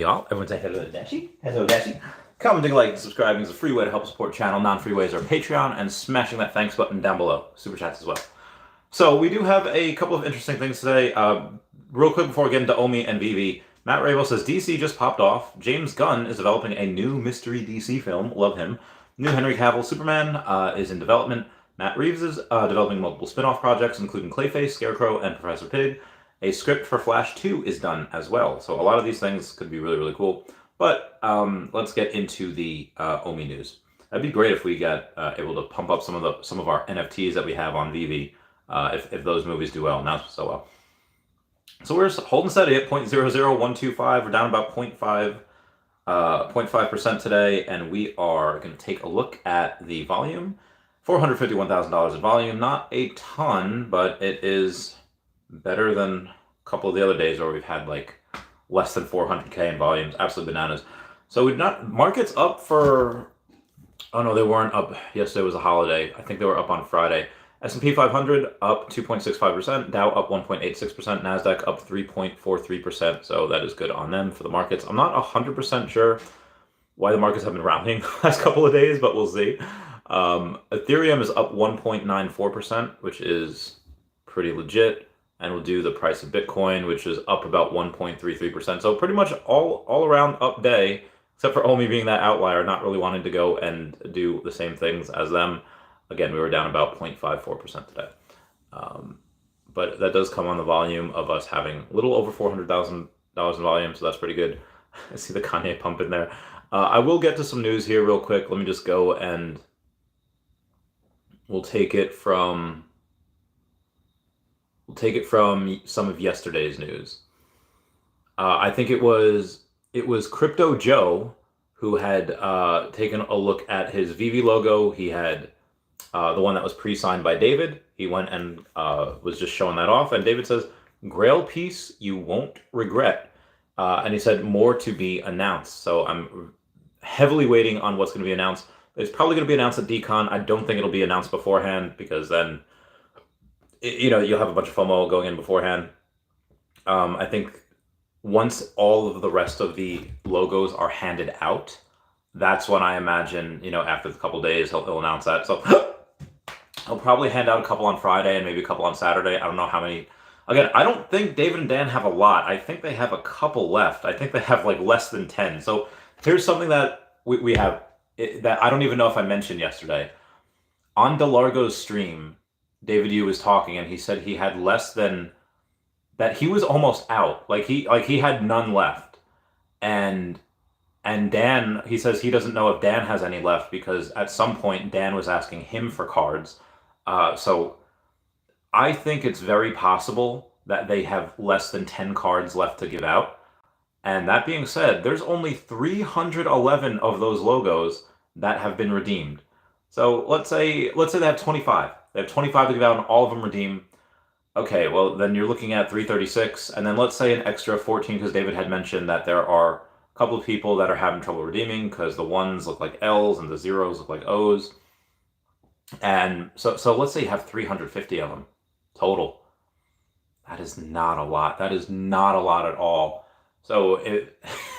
Y'all, everyone say hello Dashi. Hello Dashi. Commenting, liking, subscribing is a free way to help support the channel. Non-free ways are Patreon and smashing that thanks button down below. Super chats as well. So we do have a couple of interesting things today. Real quick before we get into Oming and Vivi, Matt Rabel says DC just popped off. James Gunn is developing a new mystery DC film. Love him. New Henry Cavill Superman is in development. Matt Reeves is developing multiple spin-off projects, including Clayface, Scarecrow, and Professor Pig. A script for Flash 2 is done as well. So a lot of these things could be really, really cool. But let's get into the Oming news. That'd be great if we got able to pump up some of our NFTs that we have on Vivi if those movies do well, not so well. So we're holding steady at 0.00125. We're down about 0.5% today, and we are going to take a look at the volume. $451,000 in volume, not a ton, but it is better than a couple of the other days where we've had like less than 400K in volumes. Absolutely bananas. So we've not, markets up for, oh no, they weren't up. Yesterday was a holiday. I think they were up on Friday. S&P 500 up 2.65%, Dow up 1.86%, NASDAQ up 3.43%. So that is good on them for the markets. I'm not 100% sure why the markets have been rounding the last couple of days, but we'll see. Ethereum is up 1.94%, which is pretty legit. And we'll do the price of Bitcoin, which is up about 1.33%. So pretty much all around up day, except for Oming being that outlier, not really wanting to go and do the same things as them. Again, we were down about 0.54% today. But that does come on the volume of us having a little over $400,000 in volume, so that's pretty good. I see the Kanye pump in there. I will get to some news here real quick. Let me just go and we'll take it from some of yesterday's news. I think it was Crypto Joe who had taken a look at his Vivi logo. He had the one that was pre-signed by David. He went and was just showing that off. And David says, "Grail piece you won't regret." And he said, "More to be announced." So I'm heavily waiting on what's going to be announced. It's probably going to be announced at DCon. I don't think it'll be announced beforehand because then you'll have a bunch of FOMO going in beforehand. I think once all of the rest of the logos are handed out, that's when I imagine, after a couple of days, he'll announce that. So he'll probably hand out a couple on Friday and maybe a couple on Saturday. I don't know how many. Again, I don't think David and Dan have a lot. I think they have a couple left. I think they have like less than 10. So here's something that we have that I don't even know if I mentioned yesterday. On DeLargo's stream, David Yu was talking, and he said he had less than that. He was almost out. Like he had none left. And Dan, he says he doesn't know if Dan has any left because at some point Dan was asking him for cards. So I think it's very possible that they have less than 10 cards left to give out. And that being said, there's only 311 of those logos that have been redeemed. So let's say they have 25. They have 25 to give out and all of them redeem. Okay, well, then you're looking at 336. And then let's say an extra 14, because David had mentioned that there are a couple of people that are having trouble redeeming because the ones look like L's and the zeros look like O's. And so let's say you have 350 of them total. That is not a lot. That is not a lot at all. So,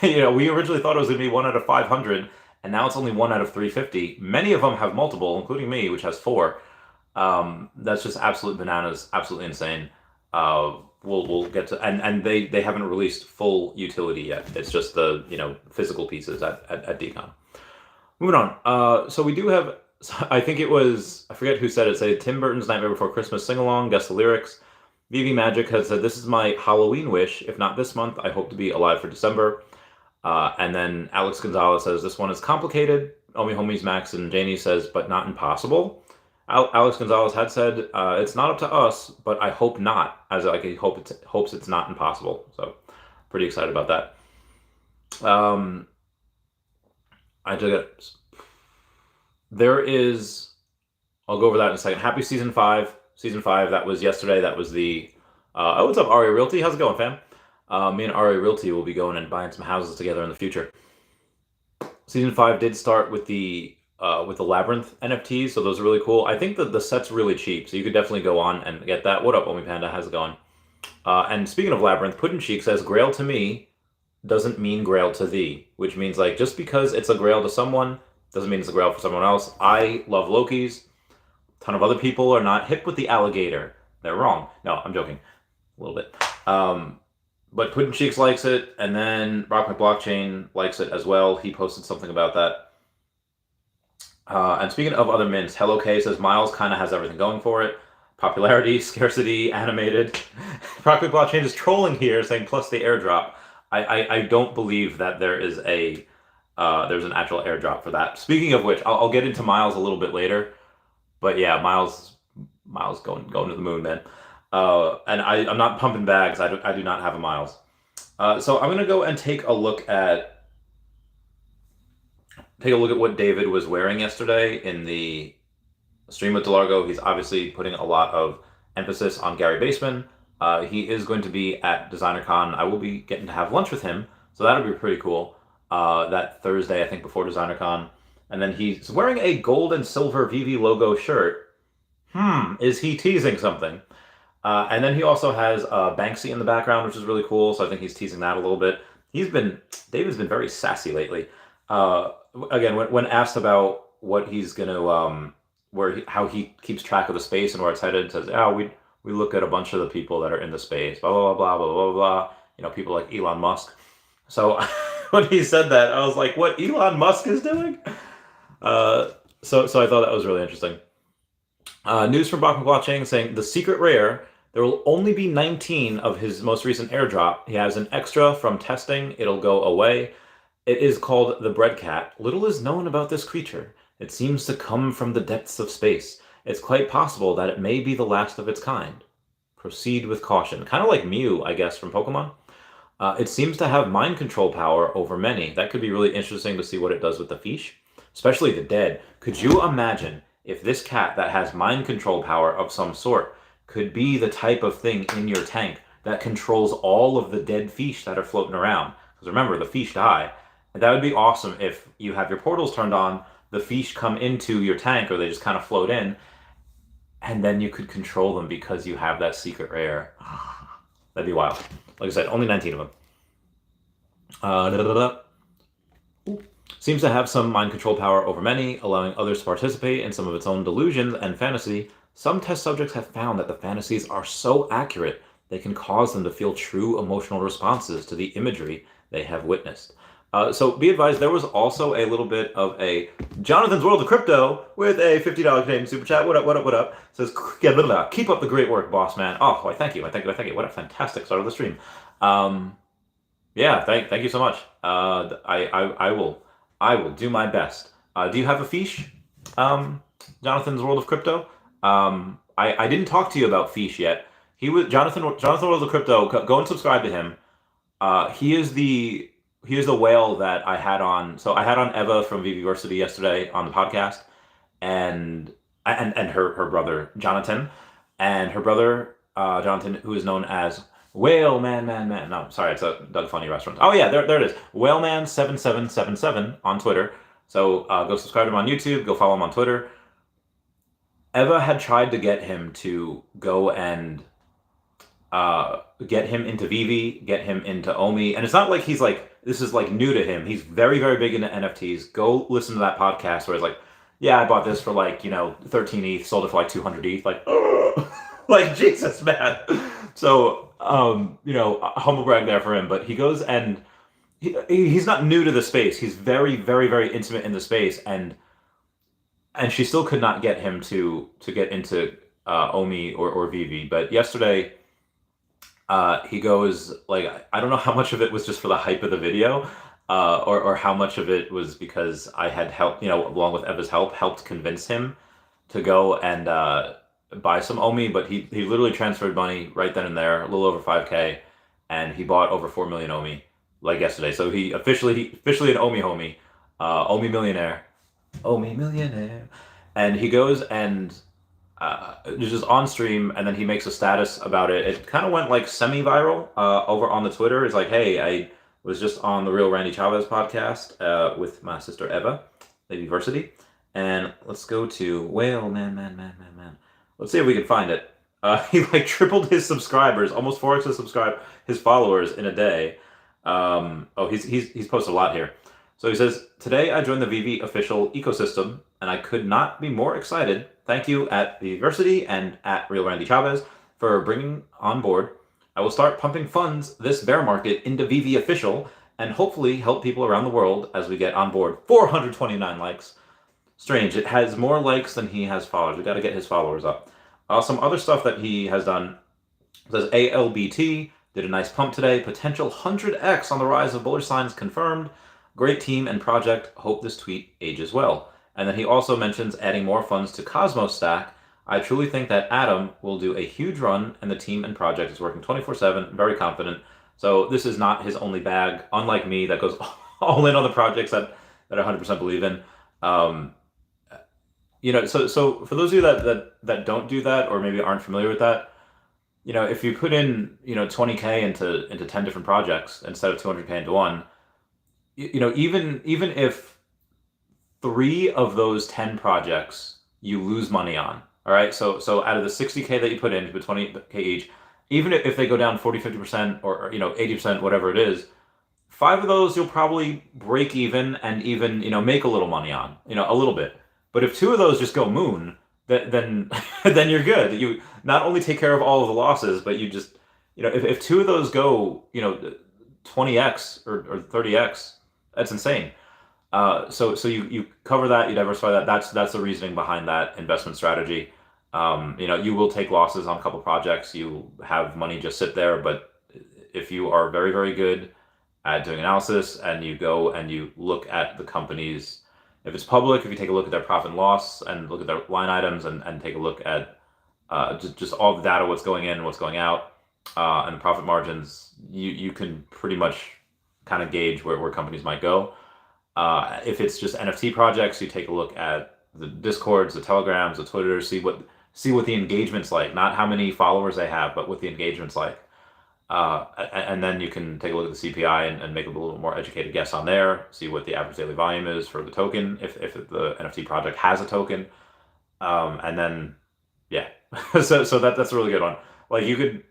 we originally thought it was going to be 1 out of 500, and now it's only 1 out of 350. Many of them have multiple, including me, which has 4. That's just absolute bananas, absolutely insane. We'll get to, and they haven't released full utility yet. It's just the physical pieces at DCon. Moving on. So we do have. I think it was, I forget who said it. Say Tim Burton's Nightmare Before Christmas sing along. Guess the lyrics. Vivi Magic has said, "This is my Halloween wish. If not this month, I hope to be alive for December." And then Alex Gonzalez says, "This one is complicated." Omi Homies Max and Janie says, "But not impossible." Alex Gonzalez had said, "It's not up to us, but I hope not." As like he hopes it's not impossible. So pretty excited about that. I took it. There is. I'll go over that in a second. Happy season 5. Season 5. That was yesterday. That was the. Oh, what's up, Arya Realty? How's it going, fam? Me and Arya Realty will be going and buying some houses together in the future. Season 5 did start with the Labyrinth NFTs, so those are really cool. I think that the set's really cheap, so you could definitely go on and get that. What up, Omi Panda? How's it going? And speaking of Labyrinth, Puddin' Cheek says, "Grail to me, doesn't mean grail to thee, which means like just because it's a grail to someone doesn't mean it's a grail for someone else. I love Loki's. A ton of other people are not hip with the alligator. They're wrong. No, I'm joking. A little bit. But Puddin Cheeks likes it, and then Rock My Blockchain likes it as well. He posted something about that. And speaking of other mints, Hello K says Miles kind of has everything going for it. Popularity, scarcity, animated. Rock My Blockchain is trolling here, saying plus the airdrop. I don't believe that there is there's an actual airdrop for that. Speaking of which, I'll get into Miles a little bit later. But yeah, Miles going to the moon, man. And I'm not pumping bags. I do not have a Miles. So I'm gonna go and take a look at what David was wearing yesterday in the stream with DeLargo. He's obviously putting a lot of emphasis on Gary Baseman. He is going to be at DesignerCon. I will be getting to have lunch with him, so that'll be pretty cool. That Thursday, I think, before DesignerCon. And then he's wearing a gold and silver VV logo shirt. Is he teasing something? And then he also has Banksy in the background, which is really cool. So I think he's teasing that a little bit. David's been very sassy lately. Again, when asked about what he's gonna, how he keeps track of the space and where it's headed, says, "Oh, we look at a bunch of the people that are in the space, blah blah blah blah blah blah." You know, people like Elon Musk. So when he said that, I was like, "What Elon Musk is doing?" So I thought that was really interesting. News from Bachman Blockchain saying the secret rare. There will only be 19 of his most recent airdrop. He has an extra from testing. It'll go away. It is called the Bread Cat. Little is known about this creature. It seems to come from the depths of space. It's quite possible that it may be the last of its kind. Proceed with caution. Kind of like Mew, I guess, from Pokemon. It seems to have mind control power over many. That could be really interesting to see what it does with the Feesh, especially the dead. Could you imagine if this cat that has mind control power of some sort could be the type of thing in your tank that controls all of the dead Feesh that are floating around? Because remember, the Feesh die. And that would be awesome if you have your portals turned on, the Feesh come into your tank, or they just kind of float in, and then you could control them because you have that secret rare. That'd be wild. Like I said, only 19 of them. Seems to have some mind control power over many, allowing others to participate in some of its own delusions and fantasy. Some test subjects have found that the fantasies are so accurate they can cause them to feel true emotional responses to the imagery they have witnessed. So be advised, there was also a little bit of a Jonathan's World of Crypto with a $50 Canadian super chat. What up, what up, what up? Says, keep up the great work, boss man. Oh, why, thank you. What a fantastic start of the stream. Yeah, thank you so much. I will do my best. Do you have a Feesh? Jonathan's World of Crypto? I didn't talk to you about Feesh yet. He was Jonathan World of Crypto. Go and subscribe to him. He is the whale that I had on. So I had on Eva from Viviversity yesterday on the podcast, and her brother Jonathan, and her brother Jonathan, who is known as Whale Man. No, sorry, it's a Doug Funny restaurant. Oh yeah, there it is. Whaleman7777 on Twitter. So go subscribe to him on YouTube. Go follow him on Twitter. Eva had tried to get him to go and get him into Vivi, get him into Omi, and it's not like he's like, this is like new to him. He's very, very big into NFTs. Go listen to that podcast where he's like, yeah, I bought this for like, 13 ETH, sold it for like 200 ETH, like, like Jesus, man. So, humble brag there for him, but he goes and he's not new to the space. He's very, very, very intimate in the space, and she still could not get him to get into Omi or Vivi. But yesterday, he goes, like, I don't know how much of it was just for the hype of the video, or how much of it was because I had helped, along with Eva's helped convince him to go and buy some Omi. But he literally transferred money right then and there, a little over 5K, and he bought over 4 million Omi like yesterday. So he officially an Omi homie, Omi millionaire. And he goes and just on stream, and then he makes a status about it. It kind of went like semi-viral over on the Twitter. It's like, hey, I was just on the Real Randy Chavez podcast with my sister Eva, Ladyversity, and let's go to Whale Man. Let's see if we can find it. He like tripled his subscribers, almost 4x his followers in a day. Oh, he's posted a lot here. So he says, today I joined the VV official ecosystem, and I could not be more excited. Thank you at the University and at Real Randy Chavez for bringing on board. I will start pumping funds this bear market into VV official and hopefully help people around the world as we get on board. 429 likes. Strange. It has more likes than he has followers. We got to get his followers up. Some other stuff that he has done. It says ALBT did a nice pump today. Potential 100x on the rise of bullish signs confirmed. Great team and project. Hope this tweet ages well. And then he also mentions adding more funds to Cosmos Stack. I truly think that Adam will do a huge run, and the team and project is working 24/7. Very confident. So this is not his only bag. Unlike me, that goes all in on the projects that I 100% believe in. So for those of you that don't do that, or maybe aren't familiar with that, if you put in 20K into 10 different projects instead of 200K into one, even if 3 of those 10 projects you lose money on, all right, so out of the 60K that you put in, you put 20K each, even if they go down 40-50% or 80%, whatever it is, 5 of those you'll probably break even and even make a little money on, a little bit. But if 2 of those just go moon, then then you're good. You not only take care of all of the losses, but you just if 2 of those go 20x or 30x, that's insane. So you cover that, you diversify that. That's the reasoning behind that investment strategy. You will take losses on a couple projects. You have money just sit there, but if you are very, very good at doing analysis and you go and you look at the companies, if it's public, if you take a look at their profit and loss and look at their line items and take a look at just all the data, what's going in, what's going out, and the profit margins, you can pretty much kind of gauge where companies might go. If it's just NFT projects, you take a look at the Discords, the Telegrams, the Twitters, see what the engagement's like, not how many followers they have, but what the engagement's like. And then you can take a look at the CPI and make a little more educated guess on there, see what the average daily volume is for the token, if the NFT project has a token. And then, yeah, so that's a really good one. Like you could,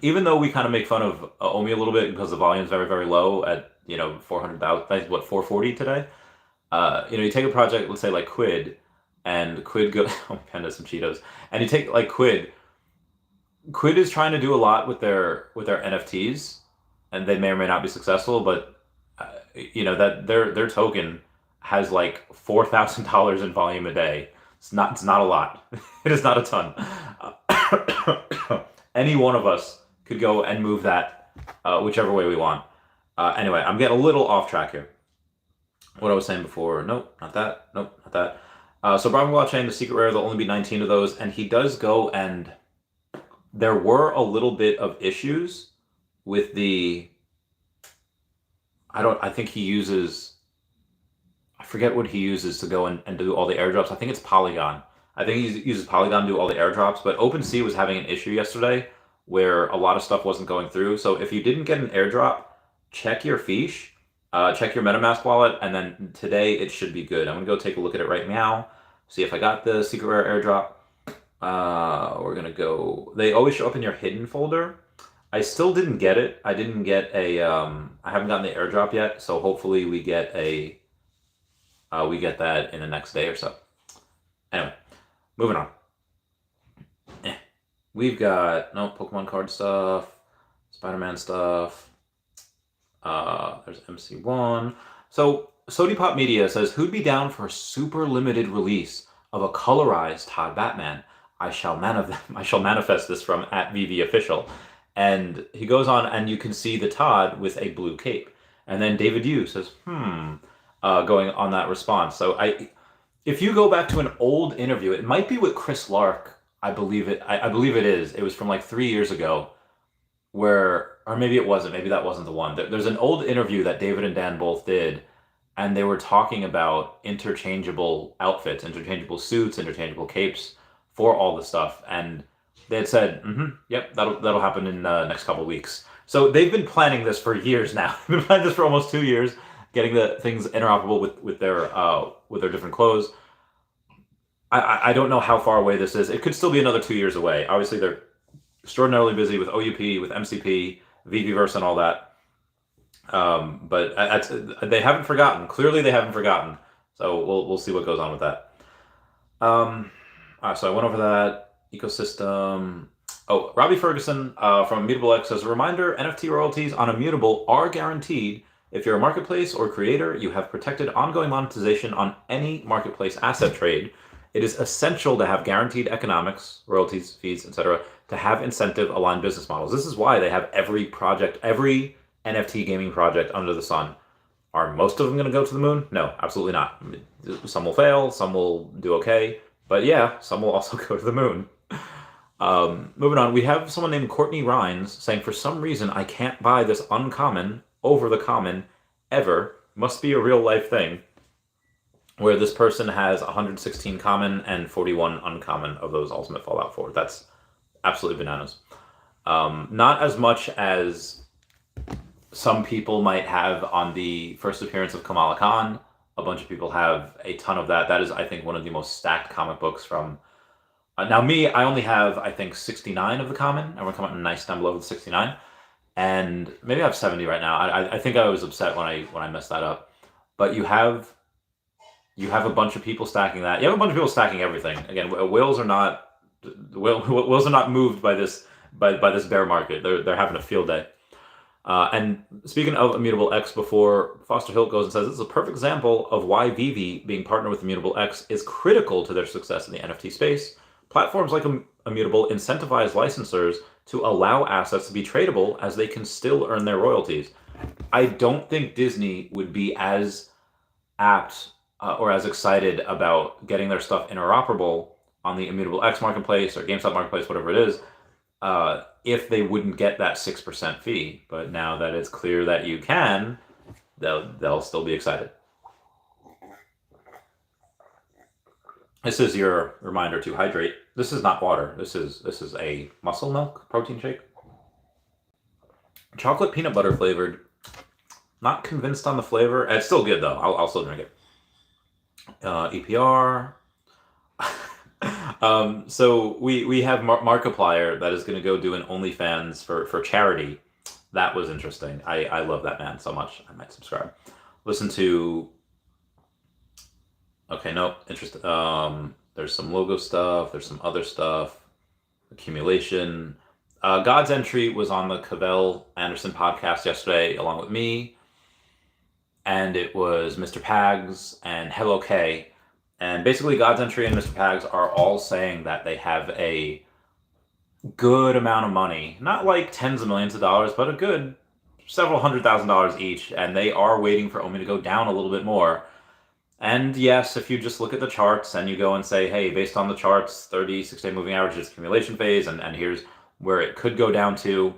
even though we kind of make fun of Oming a little bit because the volume is very, very low at 400,000, what, 440 today? You take a project, let's say like Quid, and Quid go oh, Panda some Cheetos, and you take like Quid is trying to do a lot with their NFTs, and they may or may not be successful, but that their token has like $4,000 in volume a day. It's not a lot. It is not a ton. Any one of us could go and move that whichever way we want. Anyway, I'm getting a little off track here. What I was saying before, nope, not that. Nope, not that. So Brahma Blockchain, the secret rare, there'll only be 19 of those, and he does go and there were a little bit of issues with I think he uses, I forget what he uses to go and do all the airdrops. I think it's Polygon. I think he uses Polygon to do all the airdrops, but OpenSea was having an issue yesterday where a lot of stuff wasn't going through. So if you didn't get an airdrop, check your Feesh, check your MetaMask wallet, and then today it should be good. I'm gonna go take a look at it right now, see if I got the secret rare airdrop. We're gonna go. They always show up in your hidden folder. I still didn't get it. I didn't get a. I haven't gotten the airdrop yet, so hopefully we get that in the next day or so. Anyway, moving on. We've got Pokemon card stuff, Spider-Man stuff. There's MC1. So Sodipop Media says, who'd be down for a super limited release of a colorized Todd Batman? I shall manifest this from @VVOfficial. And he goes on, and you can see the Todd with a blue cape. And then David Yu says, going on that response. So if you go back to an old interview, it might be with Chris Lark. I believe it is. It was from like 3 years ago, or maybe it wasn't. Maybe that wasn't the one. There's an old interview that David and Dan both did, and they were talking about interchangeable outfits, interchangeable suits, interchangeable capes for all the stuff, and they had said, "Yep, that'll happen in the next couple of weeks." So they've been planning this for years now. They've been planning this for almost 2 years, getting the things interoperable with their different clothes. I don't know how far away this is. It could still be another 2 years away. Obviously, they're extraordinarily busy with OUP, with MCP, VVverse, and all that. But they haven't forgotten. Clearly, they haven't forgotten. So we'll see what goes on with that. So I went over that ecosystem. Oh, Robbie Ferguson from Immutable X says, a reminder, NFT royalties on Immutable are guaranteed. If you're a marketplace or creator, you have protected ongoing monetization on any marketplace asset trade. It is essential to have guaranteed economics, royalties, fees, etc., to have incentive-aligned business models. This is why they have every project, every NFT gaming project under the sun. Are most of them going to go to the moon? No, absolutely not. Some will fail, some will do okay, but yeah, some will also go to the moon. Moving on, we have someone named Courtney Rhines saying, for some reason, I can't buy this uncommon over the common ever. Must be a real life thing. Where this person has 116 common and 41 uncommon of those Ultimate Fallout 4. That's absolutely bananas. Not as much as some people might have on the first appearance of Kamala Khan. A bunch of people have a ton of that. That is, I think, one of the most stacked comic books from... now me, I only have, I think, 69 of the common. And we're coming nice down below the 69. And maybe I have 70 right now. I think I was upset when I messed that up. But you have a bunch of people stacking that. You have a bunch of people stacking everything. Again, whales are not moved by this bear market. They're having a field day. And speaking of Immutable X, before Foster Hilt goes and says, this is a perfect example of why Vivi being partnered with Immutable X is critical to their success in the NFT space. Platforms like Immutable incentivize licensors to allow assets to be tradable as they can still earn their royalties. I don't think Disney would be as apt or as excited about getting their stuff interoperable on the Immutable X marketplace or GameStop marketplace, whatever it is, if they wouldn't get that 6% fee. But now that it's clear that you can, they'll still be excited. This is your reminder to hydrate. This is not water. This is a muscle milk protein shake. Chocolate peanut butter flavored. Not convinced on the flavor. It's still good though. I'll still drink it. EPR. So we have Markiplier that is going to go do an OnlyFans for charity. That was interesting. I love that man so much. I might subscribe. Listen to... Okay, no, interesting. There's some logo stuff. There's some other stuff. Accumulation. God's Entry was on the Cavell Anderson podcast yesterday, along with me. And it was Mr. Pags and Hello K. And basically, God's Entry and Mr. Pags are all saying that they have a good amount of money. Not like tens of millions of dollars, but a good several $100,000 each. And they are waiting for Oming to go down a little bit more. And yes, if you just look at the charts and you go and say, hey, based on the charts, 30, 6-day moving average is accumulation phase, and here's where it could go down to,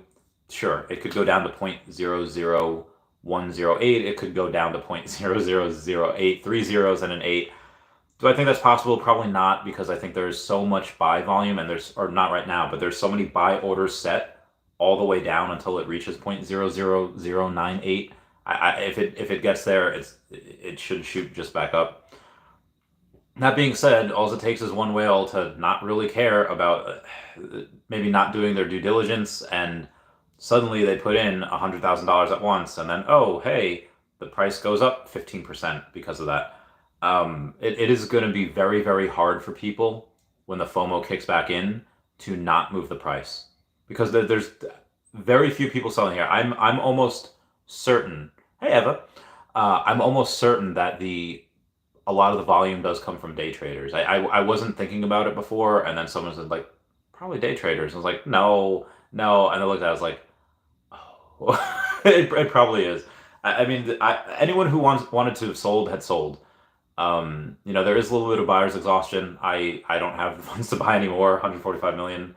sure, it could go down to 0.00108, it could go down to 0.0008, 3 zeros and an 8. Do I think that's possible? Probably not, because I think there's so much buy volume, and or not right now, but there's so many buy orders set all the way down until it reaches 0.00098. If it gets there, it should shoot just back up. That being said, all it takes is one whale to not really care about maybe not doing their due diligence, and suddenly they put in $100,000 at once, and then, oh, hey, the price goes up 15% because of that. It is going to be very, very hard for people when the FOMO kicks back in to not move the price, because there's very few people selling here. I'm almost certain. Hey, Eva. I'm almost certain that a lot of the volume does come from day traders. I wasn't thinking about it before, and then someone said, like, probably day traders. I was like, no. And I looked at it, I was like, oh, it probably is. I mean, anyone who wanted to have sold had sold. There is a little bit of buyer's exhaustion. I don't have the funds to buy anymore. 145 million.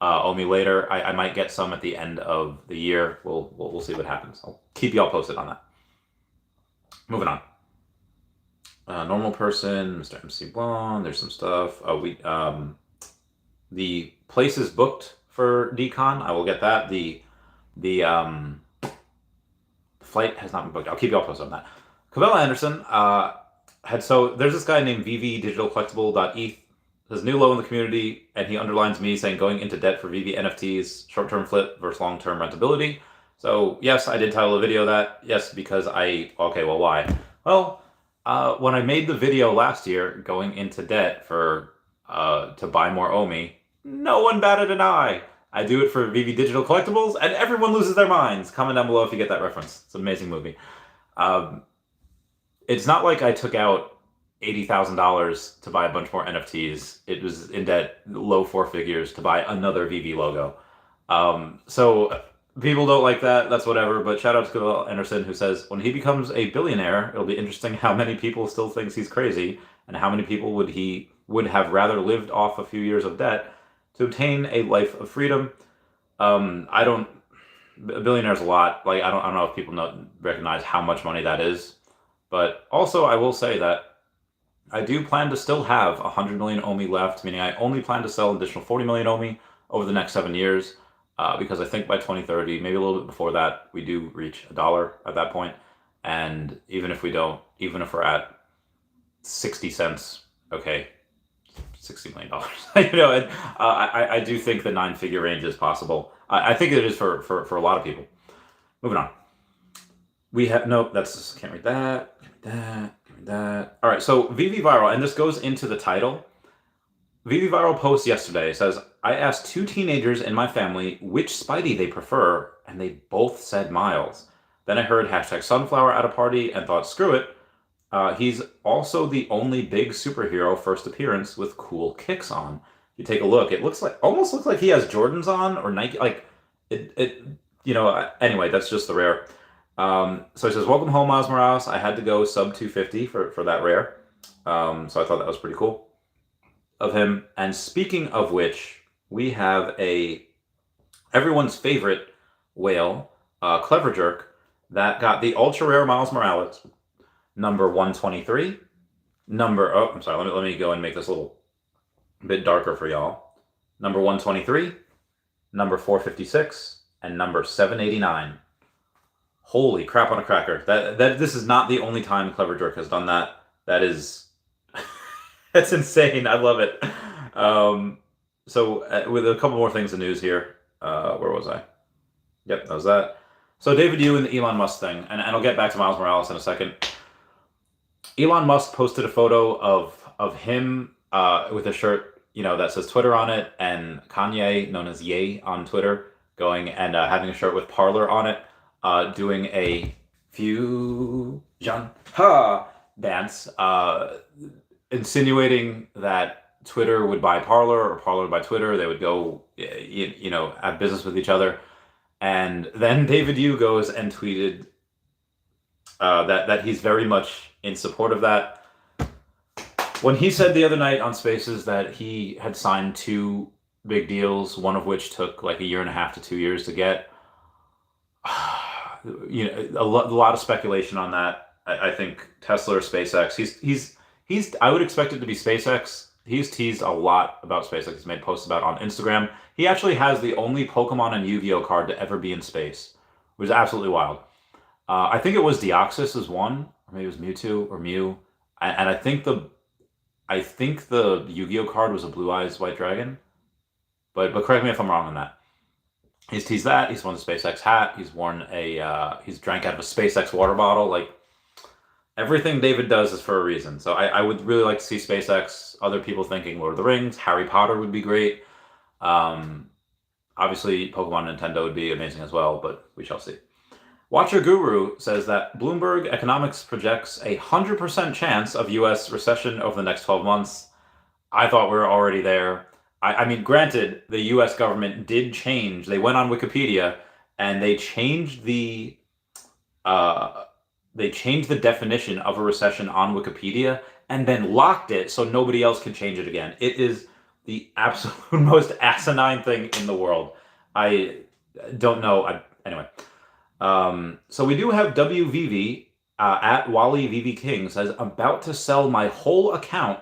Owe me later. I might get some at the end of the year. We'll see what happens. I'll keep y'all posted on that. Moving on. Normal person, Mr. MC Blonde. There's some stuff. The place is booked for Decon. I will get that. The flight has not been booked. I'll keep y'all posted on that. Cavell Anderson there's this guy named vvdigitalcollectible.eth. His new low in the community, and he underlines me saying going into debt for VV NFTs, short-term flip versus long-term rentability. So yes, I did title the video that. Yes, because okay, well, why? Well, when I made the video last year going into debt for to buy more Omi, no one batted an eye. I do it for VV Digital Collectibles, and everyone loses their minds. Comment down below if you get that reference. It's an amazing movie. Um, it's not like I took out $80,000 to buy a bunch more NFTs. It was in debt, low four figures, to buy another VV logo. So people don't like that. That's whatever. But shout out to Bill Anderson, who says when he becomes a billionaire, it'll be interesting how many people still thinks he's crazy, and how many people would have rather lived off a few years of debt to obtain a life of freedom. I don't. A billionaire's a lot. Like I don't know if people recognize how much money that is. But also, I will say that I do plan to still have 100 million Omi left, meaning I only plan to sell an additional 40 million Omi over the next 7 years, because I think by 2030, maybe a little bit before that, we do reach $1 at that point. And even if we don't, even if we're at 60 cents, okay, $60 million. And, I do think the 9-figure range is possible. I think it is for a lot of people. Moving on. We have, nope, can't read that, that. All right, so VV Viral, and this goes into the title. VV Viral post yesterday says, I asked 2 teenagers in my family which Spidey they prefer, and they both said Miles. Then I heard hashtag sunflower at a party and thought, screw it. He's also the only big superhero first appearance with cool kicks on. If you take a look, it almost looks like he has Jordans on or Nike, like anyway, that's just the rare. So he says, welcome home, Miles Morales. I had to go sub 250 for that rare. So I thought that was pretty cool of him. And speaking of which, we have everyone's favorite whale, Clever Jerk, that got the ultra rare Miles Morales, number 123. I'm sorry, let me go and make this a little bit darker for y'all. Number 123, number 456, and number 789. Holy crap on a cracker. This is not the only time Clever Jerk has done that. That is that's insane. I love it. So with a couple more things in news here. Where was I? Yep, that was that. So David Yu and the Elon Musk thing, and I'll get back to Miles Morales in a second. Elon Musk posted a photo of him with a shirt, that says Twitter on it, and Kanye, known as Ye on Twitter, going and having a shirt with Parler on it, doing a fusion dance, insinuating that Twitter would buy Parler or Parler would buy Twitter. They would go, have business with each other. And then David Yu goes and tweeted that he's very much in support of that. When he said the other night on Spaces that he had signed 2 big deals, one of which took like 1.5 to 2 years to get, a lot of speculation on that. I think Tesla or SpaceX. He's. I would expect it to be SpaceX. He's teased a lot about SpaceX. He's made posts about it on Instagram. He actually has the only Pokemon and Yu-Gi-Oh card to ever be in space, which is absolutely wild. I think it was Deoxys as one, or maybe it was Mewtwo or Mew, and I think the Yu-Gi-Oh card was a Blue Eyes White Dragon, but correct me if I'm wrong on that. He's teased that. He's worn the SpaceX hat. He's worn he's drank out of a SpaceX water bottle. Like, everything David does is for a reason. So I would really like to see SpaceX. Other people thinking Lord of the Rings, Harry Potter would be great. Obviously, Pokemon Nintendo would be amazing as well, but we shall see. Watcher Guru says that Bloomberg Economics projects 100% chance of U.S. recession over the next 12 months. I thought we were already there. I mean, granted, the U.S. government did change. They went on Wikipedia and they changed the definition of a recession on Wikipedia and then locked it so nobody else can change it again. It is the absolute most asinine thing in the world. I don't know. Anyway. So we do have WVV at Wally VV King says, about to sell my whole account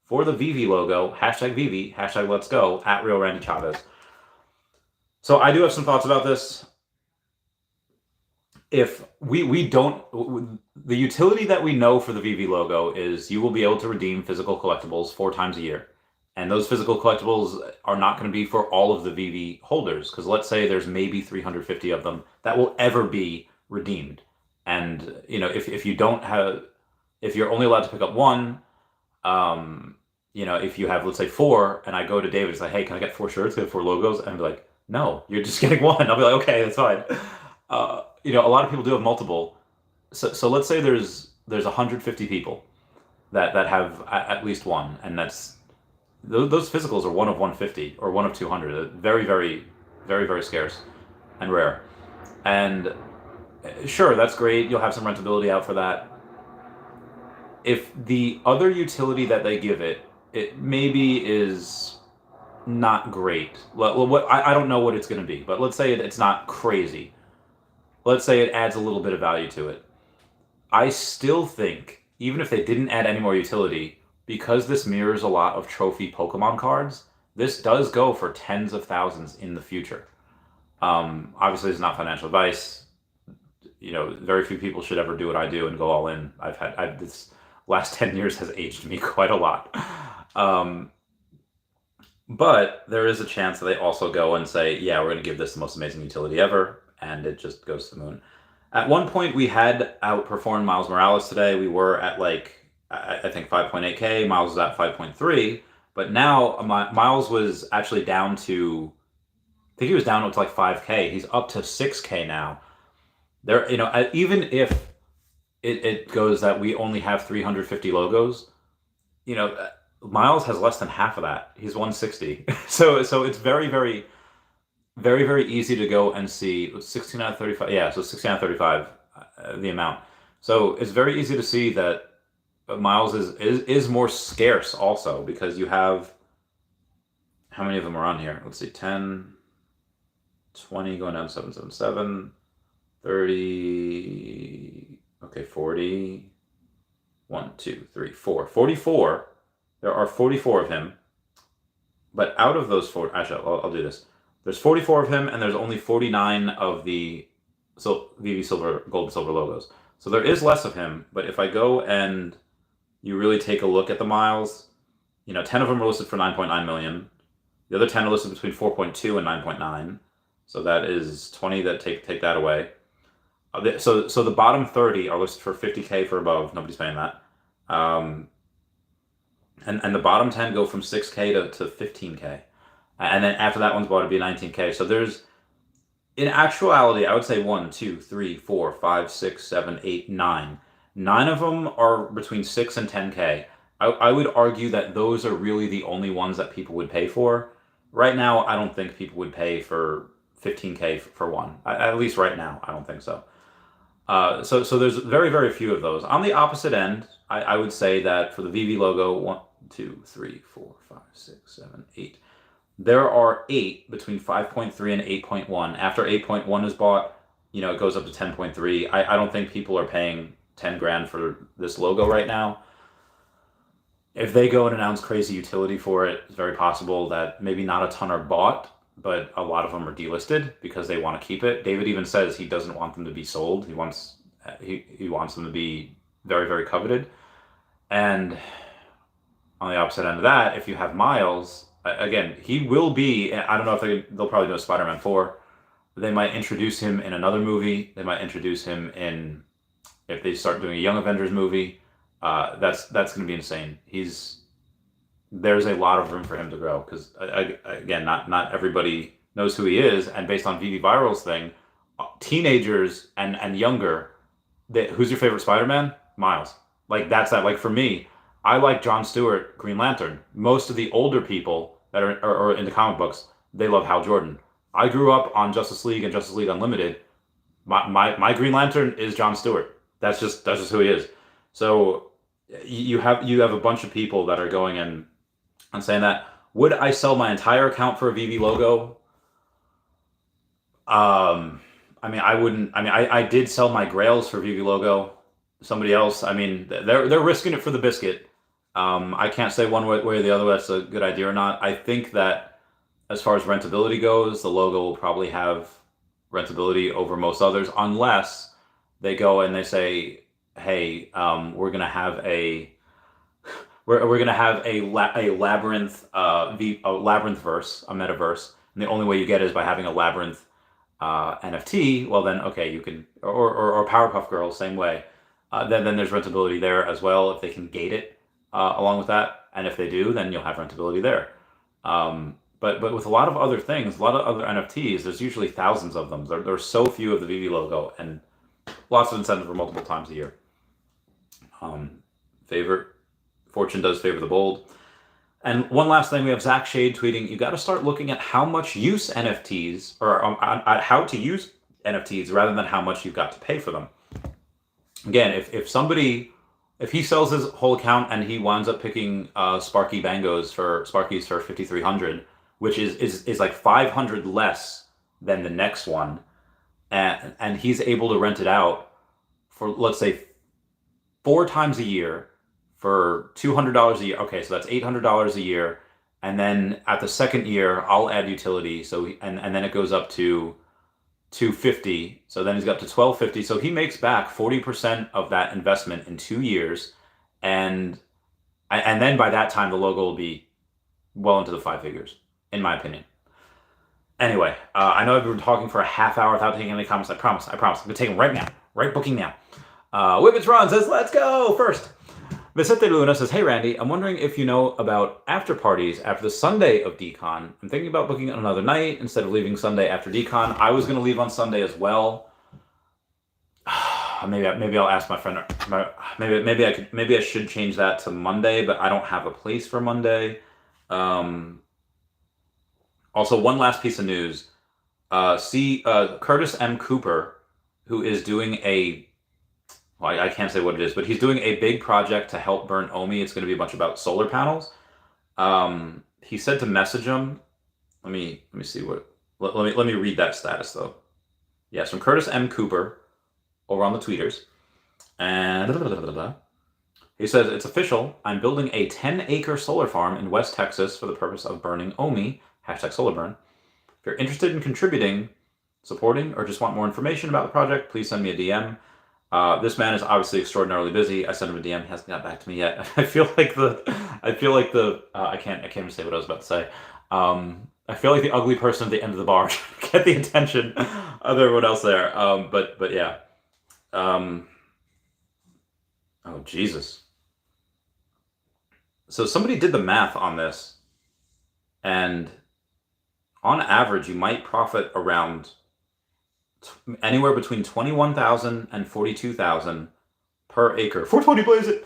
for the VV logo, hashtag VV, hashtag let's go, at Real Randy Chavez. So I do have some thoughts about this. If we don't, the utility that we know for the VV logo is you will be able to redeem physical collectibles 4 times a year. And those physical collectibles are not going to be for all of the VV holders, because let's say there's maybe 350 of them that will ever be redeemed. And if you don't have, if you're only allowed to pick up one, if you have, let's say, four, and I go to David and say, hey, can I get four shirts? Can I get four logos? And I'm like, no, you're just getting one. I'll be like, okay, that's fine. A lot of people do have multiple. So let's say there's 150 people that have at least one, and those physicals are one of 150 or one of 200. Very, very, very, very scarce and rare. And sure, that's great. You'll have some rentability out for that. If the other utility that they give it maybe is not great. Well, I don't know what it's going to be, but let's say it's not crazy. Let's say it adds a little bit of value to it. I still think, even if they didn't add any more utility, because this mirrors a lot of trophy Pokemon cards, this does go for tens of thousands in the future. Obviously, it's not financial advice. Very few people should ever do what I do and go all in. This last 10 years has aged me quite a lot. But there is a chance that they also go and say, yeah, we're going to give this the most amazing utility ever, and it just goes to the moon. At one point, we had outperformed Miles Morales today. We were at I think 5.8K. Miles was at 5.3. But now Miles was actually down to, I think he was down to 5K. He's up to 6K now. There, even if it goes that we only have 350 logos, Miles has less than half of that. He's 160. So it's very, very, very, very easy to go and see 16 out of 35. Yeah, so 16 out of 35, the amount. So it's very easy to see that Miles is more scarce also, because you have, how many of them are on here? Let's see, 10, 20 going down 777, 30, okay, 40, 1, 2, 3, 4, 44. There are 44 of him, but out of those 4, actually, I'll do this. There's 44 of him, and there's only 49 of the VV Silver, Gold and Silver logos. So there is less of him, but if I go and you really take a look at the Miles, 10 of them are listed for 9.9 million. The other 10 are listed between 4.2 and 9.9. So that is 20 that take that away. So the bottom 30 are listed for 50K for above. Nobody's paying that. And the bottom 10 go from 6K to 15K. And then after that one's bought, it'd be 19K. So there's, in actuality, I would say 1, 2, 3, 4, 5, 6, 7, 8, 9. 9 of them are between 6 and 10K. I would argue that those are really the only ones that people would pay for. Right now, I don't think people would pay for 15K for one. At least right now, I don't think so. So there's very, very few of those. On the opposite end, I would say that for the VV logo, 1, 2, 3, 4, 5, 6, 7, 8. There are 8 between 5.3 and 8.1. After 8.1 is bought, it goes up to 10.3. I don't think people are paying 10 grand for this logo right now. If they go and announce crazy utility for it, it's very possible that maybe not a ton are bought, but a lot of them are delisted because they want to keep it. David even says he doesn't want them to be sold. He wants them to be very, very coveted. And on the opposite end of that, if you have Miles, again, he will be, I don't know if they'll probably do a Spider-Man 4. They might introduce him in another movie. They might introduce him in, if they start doing a Young Avengers movie, that's going to be insane. There's a lot of room for him to grow, because again, not everybody knows who he is, and based on VV Viral's thing, teenagers and younger, who's your favorite Spider-Man? Miles. That's that. For me, I like Jon Stewart, Green Lantern. Most of the older people that are in the comic books, they love Hal Jordan. I grew up on Justice League and Justice League Unlimited. My Green Lantern is Jon Stewart. That's just who he is. So you have a bunch of people that are going in and saying that. Would I sell my entire account for a VV logo? I wouldn't. I did sell my Grails for VV logo. Somebody else, they're risking it for the biscuit. I can't say one way or the other that's a good idea or not. I think that as far as rentability goes, the logo will probably have rentability over most others, unless they go and they say, hey, we're going to have we're gonna have a labyrinth a labyrinth verse, a metaverse, and the only way you get it is by having a labyrinth NFT. Well, then okay, you can or Powerpuff Girls same way. Then there's rentability there as well if they can gate it along with that, and if they do, then you'll have rentability there. But with a lot of other things, a lot of other NFTs, there's usually thousands of them. There's so few of the VV logo, and lots of incentive for multiple times a year. Favorite fortune does favor the bold. And one last thing, we have Zach Shade tweeting, you got to start looking at how much use NFTs, or how to use NFTs rather than how much you've got to pay for them. Again, if he sells his whole account and he winds up picking Sparkies for 5,300, which is like 500 less than the next one, and he's able to rent it out for, let's say, 4 times a year for $200 a year. Okay, so that's $800 a year, and then at the second year, I'll add utility. So and then it goes up to $250. So then he's got to $1,250. So he makes back 40% of that investment in 2 years, and then by that time the logo will be well into the 5 figures, in my opinion. Anyway, I know I've been talking for a half hour without taking any comments. I promise. I'm going to take them right now. Right booking now. Whippets Ron says, let's go first. Vicente Luna says, hey Randy, I'm wondering if you know about after parties after the Sunday of decon. I'm thinking about booking another night instead of leaving Sunday after decon. I was going to leave on Sunday as well. Maybe I'll ask my friend. Maybe I should change that to Monday, but I don't have a place for Monday. Also, one last piece of news. Curtis M. Cooper, who is doing I can't say what it is, but he's doing a big project to help burn Oming. It's going to be a bunch about solar panels. He said to message him. Let me see what. Let me read that status though. Yes, from Curtis M. Cooper over on the tweeters, and he says it's official. I'm building a 10-acre solar farm in West Texas for the purpose of burning Oming. #SolarBurn. If you're interested in contributing, supporting, or just want more information about the project, please send me a DM. This man is obviously extraordinarily busy. I sent him a DM. He hasn't got back to me yet. I feel like I can't even say what I was about to say. I feel like the ugly person at the end of the bar to get the attention of everyone else there. But yeah. Oh Jesus. So somebody did the math on this, and on average, you might profit around anywhere between 21,000 and 42,000 per acre. 420 blaze it.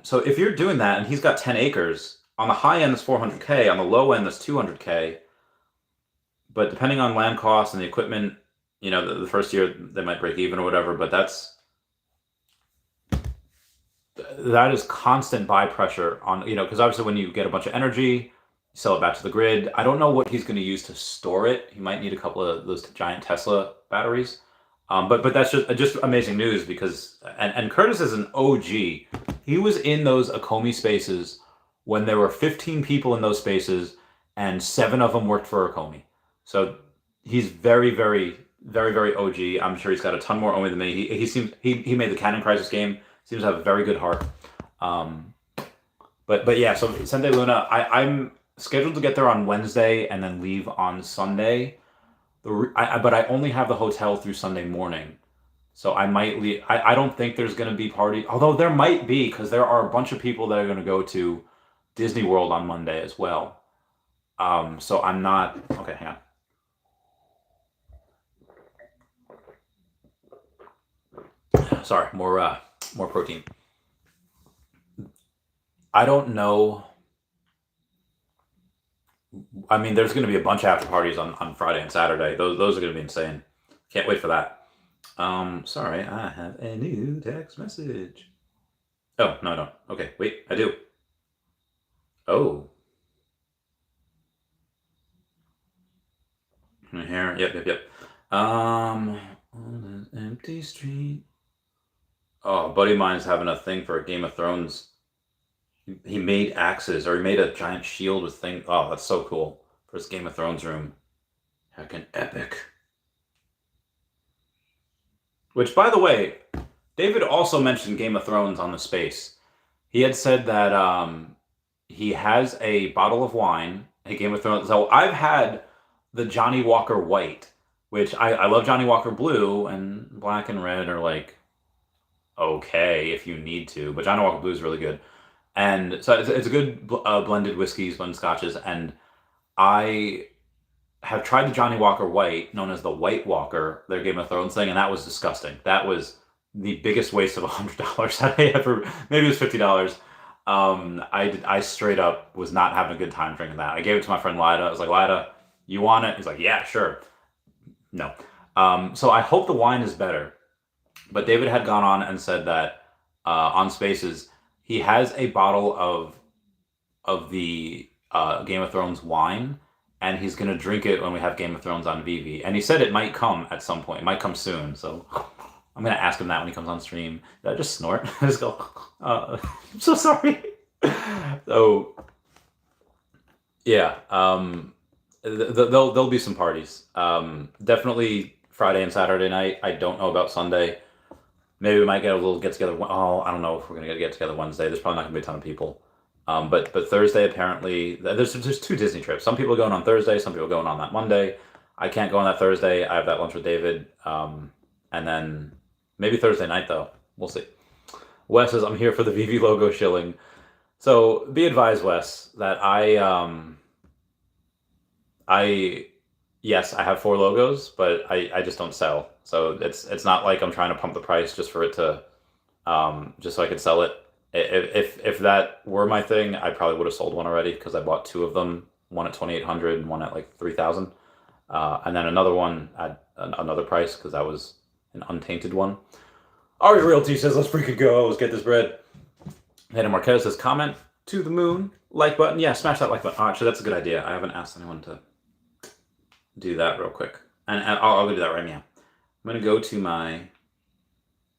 So if you're doing that, and he's got 10 acres, on the high end is 400K, on the low end is 200K. But depending on land costs and the equipment, the first year they might break even or whatever. But that is constant buy pressure on, because obviously when you get a bunch of energy, sell it back to the grid. I don't know what he's going to use to store it. He might need a couple of those giant Tesla batteries. But that's just amazing news because and Curtis is an OG. He was in those Akomi spaces when there were 15 people in those spaces and 7 of them worked for Akomi. So he's very, very, very, very OG. I'm sure he's got a ton more Omi than me. He made the Cannon Crisis game. Seems to have a very good heart. But yeah, so Sunday Luna, I'm scheduled to get there on Wednesday and then leave on Sunday. But I only have the hotel through Sunday morning. So I might leave. I don't think there's going to be party. Although there might be, because there are a bunch of people that are going to go to Disney World on Monday as well. So I'm not... Okay, hang on. Sorry, more protein. I don't know... I mean, there's going to be a bunch of after parties on Friday and Saturday. Those are going to be insane. Can't wait for that. Sorry, I have a new text message. Oh, no. Okay, wait, I do. Oh. Here, yep. On an empty street. Oh, a buddy of mine is having a thing for Game of Thrones. He made axes, or he made a giant shield with things. Oh, that's so cool. For his Game of Thrones room. Heckin' epic. Which, by the way, David also mentioned Game of Thrones on the space. He had said that he has a bottle of wine, a Game of Thrones. So I've had the Johnny Walker White, which I love Johnny Walker Blue, and black and red are like okay if you need to, but Johnny Walker Blue is really good. And so it's a good blended whiskeys, blended scotches, and I have tried the Johnny Walker White, known as the White Walker, their Game of Thrones thing, and that was disgusting. That was the biggest waste of $100 that I ever. Maybe it was $50. I straight up was not having a good time drinking that. I gave it to my friend Lida. I was like, Lida, you want it? He's like, yeah, sure. No. So I hope the wine is better. But David had gone on and said that on Spaces he has a bottle of the Game of Thrones wine, and he's gonna drink it when we have Game of Thrones on VV. And he said it might come at some point. It might come soon. So I'm gonna ask him that when he comes on stream. Did I just snort? I just go, I'm so sorry. So yeah, there'll be some parties. Definitely Friday and Saturday night. I don't know about Sunday. Maybe we might get a little get together. Oh, I don't know if we're gonna get together Wednesday. There's probably not gonna be a ton of people. But Thursday apparently there's 2 Disney trips. Some people are going on Thursday. Some people are going on that Monday. I can't go on that Thursday. I have that lunch with David. And then maybe Thursday night though. We'll see. Wes says I'm here for the VV logo shilling. So be advised, Wes, that yes, I have 4 logos, but I just don't sell. So it's not like I'm trying to pump the price just for it to just so I could sell it. If that were my thing, I probably would have sold one already because I bought 2 of them, one at 2,800 and one at like 3,000, and then another one at another price because that was an untainted one. Arya Realty says, "Let's freaking go. Let's get this bread." Hannah Marquez says, "Comment to the moon, like button." Yeah, smash that like button. Oh, actually, that's a good idea. I haven't asked anyone to do that real quick, and I'll go do that right now. I'm gonna go to my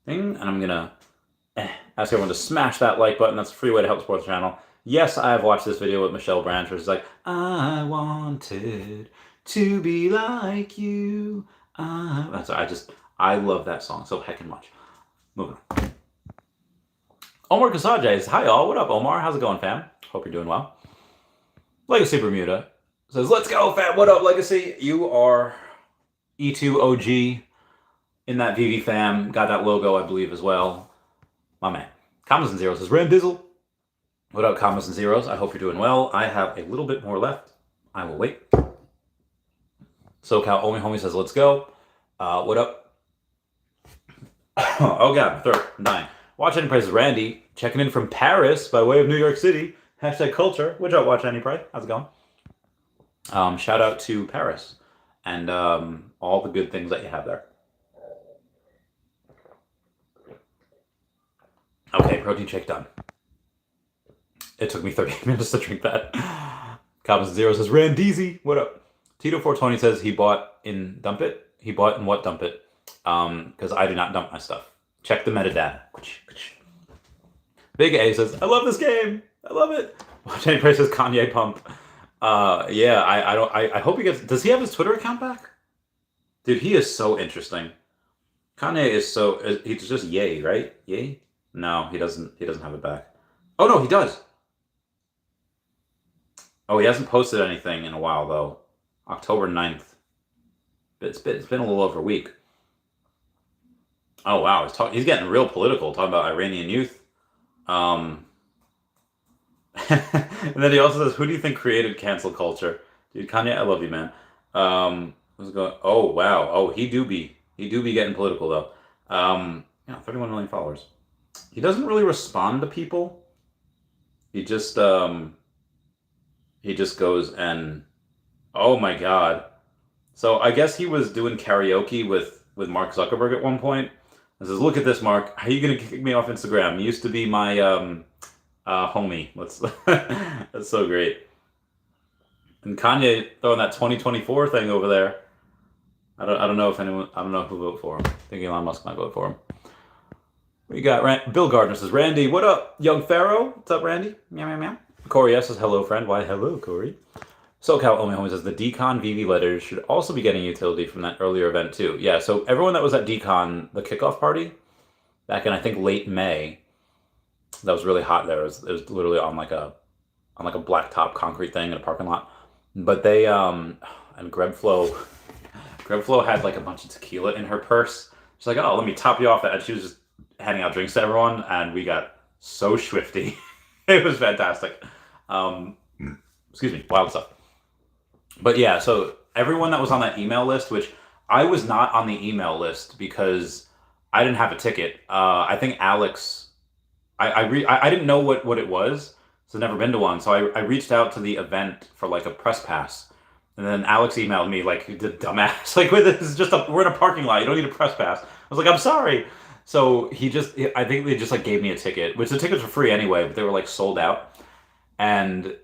thing, and I'm gonna ask everyone to smash that like button. That's a free way to help support the channel. Yes, I have watched this video with Michelle Branch, where she's like, "I wanted to be like you." I love that song so heckin' much. Moving on. Omar Kasaje says, "Hi all, what up, Omar? How's it going, fam? Hope you're doing well." Legacy Bermuda says, "Let's go, fam. What up, Legacy? You are E2 OG in that VV fam. Got that logo, I believe, as well. My man." Commas and Zeros says, "Randizzle. What up, Commas and Zeros? I hope you're doing well. I have a little bit more left. I will wait." SoCal Oming Homie says, "Let's go. What up?" Oh god, my throat. I'm dying. Watch Any Price is Randy, checking in from Paris by way of New York City. Hashtag culture. What up, Watch Any Price? How's it going? Shout out to Paris and all the good things that you have there. Okay, protein shake done. It took me 30 minutes to drink that. Cobbs Zero says, "Randeezy, what up?" Tito 420 says he bought in Dump It. He bought in what Dump It? Because I do not dump my stuff. Check the metadata. Big A says, "I love this game. I love it." Watch Any Price says, "Kanye pump." Yeah, I hope he gets. Does he have his Twitter account back? Dude, he is so interesting. Kanye is so. He's just yay, right? Yay. No, he doesn't. He doesn't have it back. Oh no, he does. Oh, he hasn't posted anything in a while though. October 9th. It's been a little over a week. Oh wow, he's getting real political, talking about Iranian youth. And then he also says, "Who do you think created cancel culture?" Dude, Kanye, I love you, man. What's going? Oh wow. Oh, he do be getting political though. 31 million followers. He doesn't really respond to people. He just goes and, oh my god. So I guess he was doing karaoke with Mark Zuckerberg at one point. He says, "Look at this, Mark. How are you gonna kick me off Instagram? You used to be my homie." That's so great. And Kanye throwing that 2024 thing over there. I don't know who vote for him. I think Elon Musk might vote for him. We got Bill Gardner says, "Randy, what up, young Pharaoh? What's up, Randy? Meow meow meow." Corey S says, "Hello, friend." Why, hello, Corey. SoCal Omi Homie says, "The Decon VV letters should also be getting utility from that earlier event too." Yeah, so everyone that was at Decon, the kickoff party, back in I think late May, that was really hot there. It was literally on like a blacktop concrete thing in a parking lot. But they and Grebflo had like a bunch of tequila in her purse. She's like, "Oh, let me top you off." And she was just handing out drinks to everyone, and we got so swifty. It was fantastic. Um, Excuse me, wild stuff. But yeah, so everyone that was on that email list, which I was not on the email list because I didn't have a ticket. I think Alex, I didn't know what it was, so I've never been to one. So I reached out to the event for like a press pass, and then Alex emailed me like, "You did dumbass, like this is just we're in a parking lot. You don't need a press pass." I was like, "I'm sorry." So I think they just like gave me a ticket, which the tickets were free anyway, but they were like sold out, and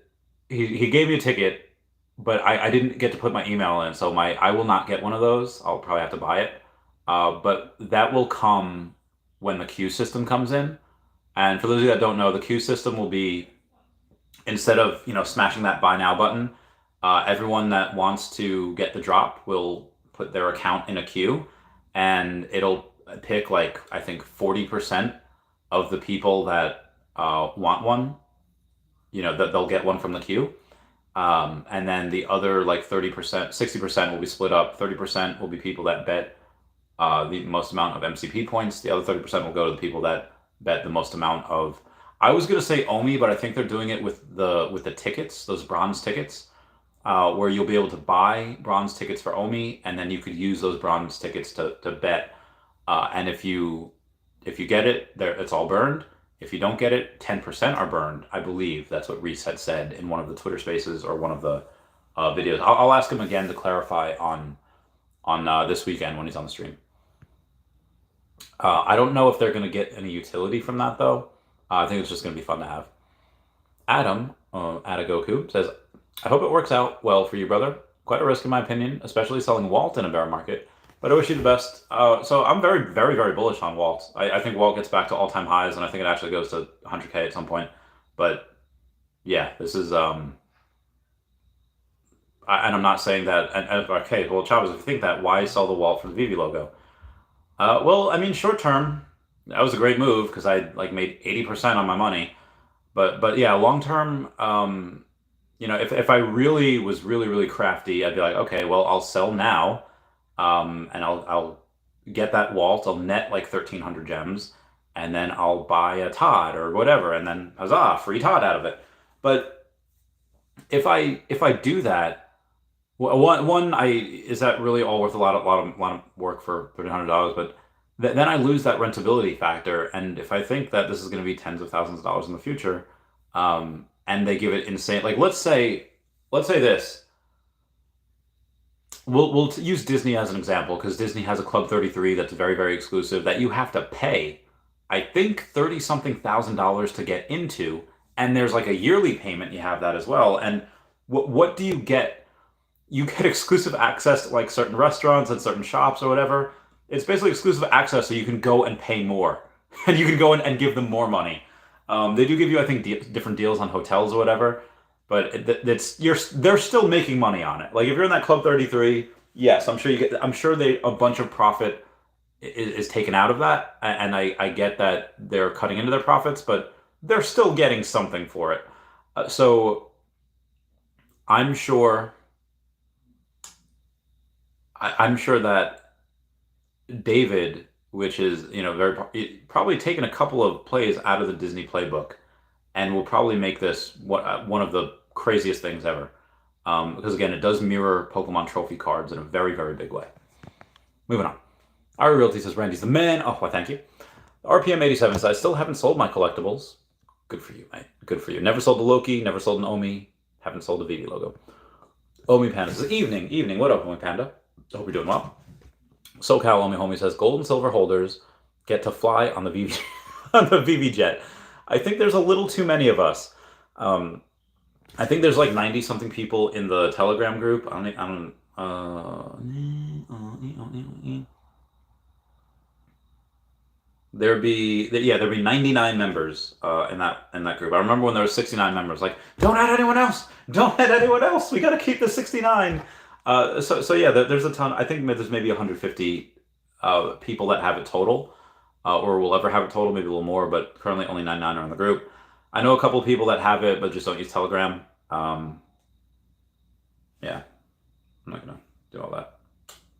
he gave me a ticket, but I didn't get to put my email in, so I will not get one of those. I'll probably have to buy it. But that will come when the queue system comes in. And for those of you that don't know, the queue system will be, instead of smashing that buy now button, everyone that wants to get the drop will put their account in a queue, and it'll pick like I think 40% of the people that want one. That they'll get one from the queue. And then the other like 30%, 60% will be split up. 30% will be people that bet the most amount of MCP points. The other 30% will go to the people that bet the most amount of. I was gonna say Omi, but I think they're doing it with the tickets, those bronze tickets, where you'll be able to buy bronze tickets for Omi, and then you could use those bronze tickets to bet. And if you get it, there it's all burned. If you don't get it, 10% are burned. I believe that's what Reese had said in one of the Twitter Spaces or one of the videos. I'll ask him again to clarify on this weekend when he's on the stream. I don't know if they're going to get any utility from that though. I think it's just going to be fun to have. Adam Adagoku says, "I hope it works out well for you, brother. Quite a risk in my opinion, especially selling Walt in a bear market. But I wish you the best." So I'm very, very, very bullish on Walt. I think Walt gets back to all-time highs, and I think it actually goes to 100K at some point. But yeah, this is and I'm not saying that. And okay, well, Chavez, if you think that, why sell the Walt for the VV logo? Well, I mean, short term, that was a great move because I like made 80% on my money. But yeah, long term, if I really was really, really crafty, I'd be like, okay, well, I'll sell now. And I'll get that Walt. I'll net like 1,300 gems, and then I'll buy a Todd or whatever, and then huzzah, free Todd out of it. But if I do that, is that really all worth a lot of work for $1,300? But then I lose that rentability factor, and if I think that this is going to be tens of thousands of dollars in the future, and they give it insane, like let's say this. We'll use Disney as an example because Disney has a Club 33 that's very, very exclusive that you have to pay, I think, 30 something thousand dollars to get into, and there's like a yearly payment. You have that as well. And what do you get? You get exclusive access to like certain restaurants and certain shops or whatever. It's basically exclusive access, so you can go and pay more, and you can go and give them more money. They do give you, I think, different deals on hotels or whatever. But they're still making money on it. Like if you're in that Club 33, yes, I'm sure a bunch of profit is taken out of that, and I get that they're cutting into their profits, but they're still getting something for it. So I'm sure that David, which is probably taken a couple of plays out of the Disney playbook, and will probably make this one of the craziest things ever. Because again, it does mirror Pokemon trophy cards in a very, very big way. Moving on. Arya Realty says, "Randy's the man." Oh, well, thank you. RPM 87 says, "I still haven't sold my collectibles." Good for you, mate. Good for you. Never sold the Loki, never sold an Omi, haven't sold the VV logo. Omi Panda says, Evening. What up, Omi Panda? Hope you're doing well. SoCal Omi Homie says, "Gold and silver holders get to fly on the VV on the VV jet." I think there's a little too many of us. I think there's like 90 something people in the Telegram group. There'd be 99 members in that group. I remember when there were 69 members. Like, don't add anyone else. Don't add anyone else. We got to keep the 69. So yeah, there's a ton. I think there's maybe 150 people that have it total. or will ever have it total, maybe a little more, but currently only 99 are in the group. I know a couple of people that have it, but just don't use Telegram. Yeah, I'm not gonna do all that.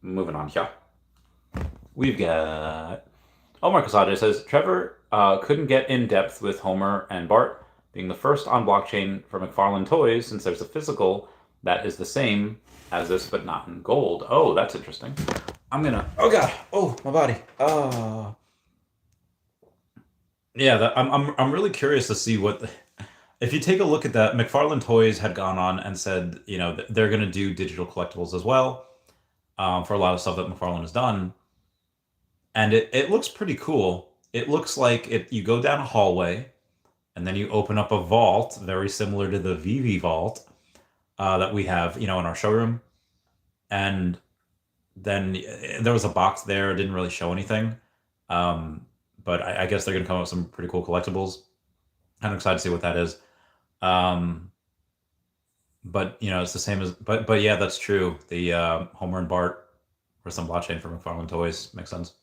Moving on, yeah. We've got Omar Casade says Trevor couldn't get in depth with Homer and Bart being the first on blockchain for McFarlane Toys, since there's a physical that is the same as this but not in gold. Oh, that's interesting. Oh god. Oh, my body. Yeah, I'm really curious to see if you take a look at that. McFarlane Toys had gone on and said, they're going to do digital collectibles as well, for a lot of stuff that McFarlane has done, and it looks pretty cool. It looks like you go down a hallway, and then you open up a vault very similar to the VV vault that we have, in our showroom, and then there was a box there. It didn't really show anything. But I guess they're going to come up with some pretty cool collectibles. I'm excited to see what that is. But it's the same as, but yeah, that's true. The Homer and Bart for some blockchain for McFarlane Toys makes sense.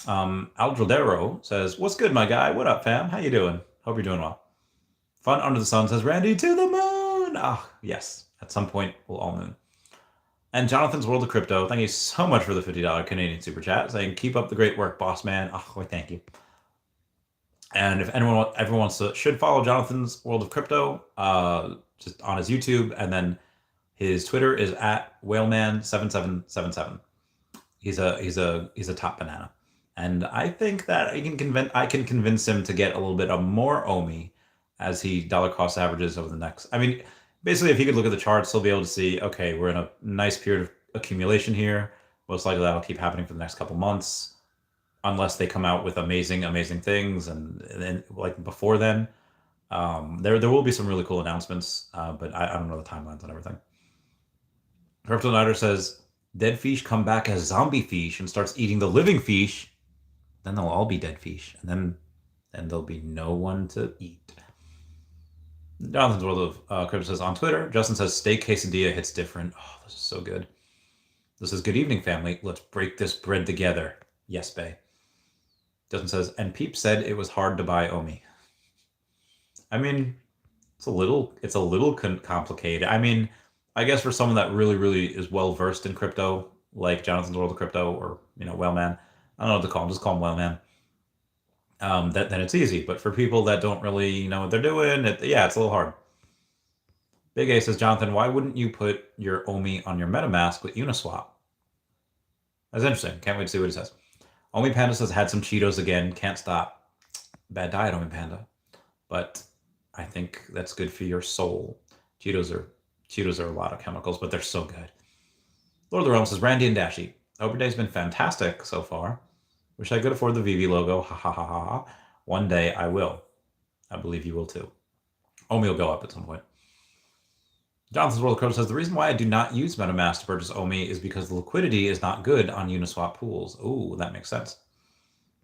Aldrodero says, "What's good, my guy? What up, fam? How you doing? Hope you're doing well." Fun Under the Sun says, "Randy to the moon." Ah, yes. At some point, we'll all moon. And Jonathan's World of Crypto, thank you so much for the $50 Canadian super chat, saying, "Keep up the great work, boss man." Oh, thank you. And if everyone should follow Jonathan's World of Crypto, just on his YouTube, and then his Twitter is at whaleman7777. He's a top banana, and I think that I can convince him to get a little bit of more OMI as he dollar cost averages over the next. I mean, basically, if he could look at the charts, he'll be able to see, okay, we're in a nice period of accumulation here. Most likely that'll keep happening for the next couple months, unless they come out with amazing things, and then like before then, there will be some really cool announcements, but I don't know the timelines and everything. Crypto Nighter says, "Dead Feesh come back as zombie Feesh and starts eating the living Feesh, then they'll all be dead Feesh, and then there'll be no one to eat." Jonathan's World of Crypto says on Twitter, Justin says, "Steak quesadilla hits different." Oh, this is so good. This is good evening, family. Let's break this bread together. Yes, bae. Justin says, "And Peep said it was hard to buy Omi." I mean, it's a little complicated. I mean, I guess for someone that really is well versed in crypto, like Jonathan's World of Crypto, or Whaleman, I don't know what to call him. Just call him Whaleman. Then it's easy. But for people that don't really know what they're doing, it's a little hard. Big A says, "Jonathan, why wouldn't you put your OMI on your MetaMask with Uniswap?" That's interesting. Can't wait to see what he says. Omi Panda says, "Had some Cheetos again. Can't stop." Bad diet, Omi Panda. But I think that's good for your soul. Cheetos are a lot of chemicals, but they're so good. Lord of the Realm says, "Randy and Dashy, hope your day's been fantastic so far. Wish I could afford the VV logo. Ha ha ha ha ha. One day I will. I believe you will too." Omi will go up at some point. Jonathan's World of Crypto says, "The reason why I do not use MetaMask to purchase Omi is because the liquidity is not good on Uniswap pools." Ooh, that makes sense.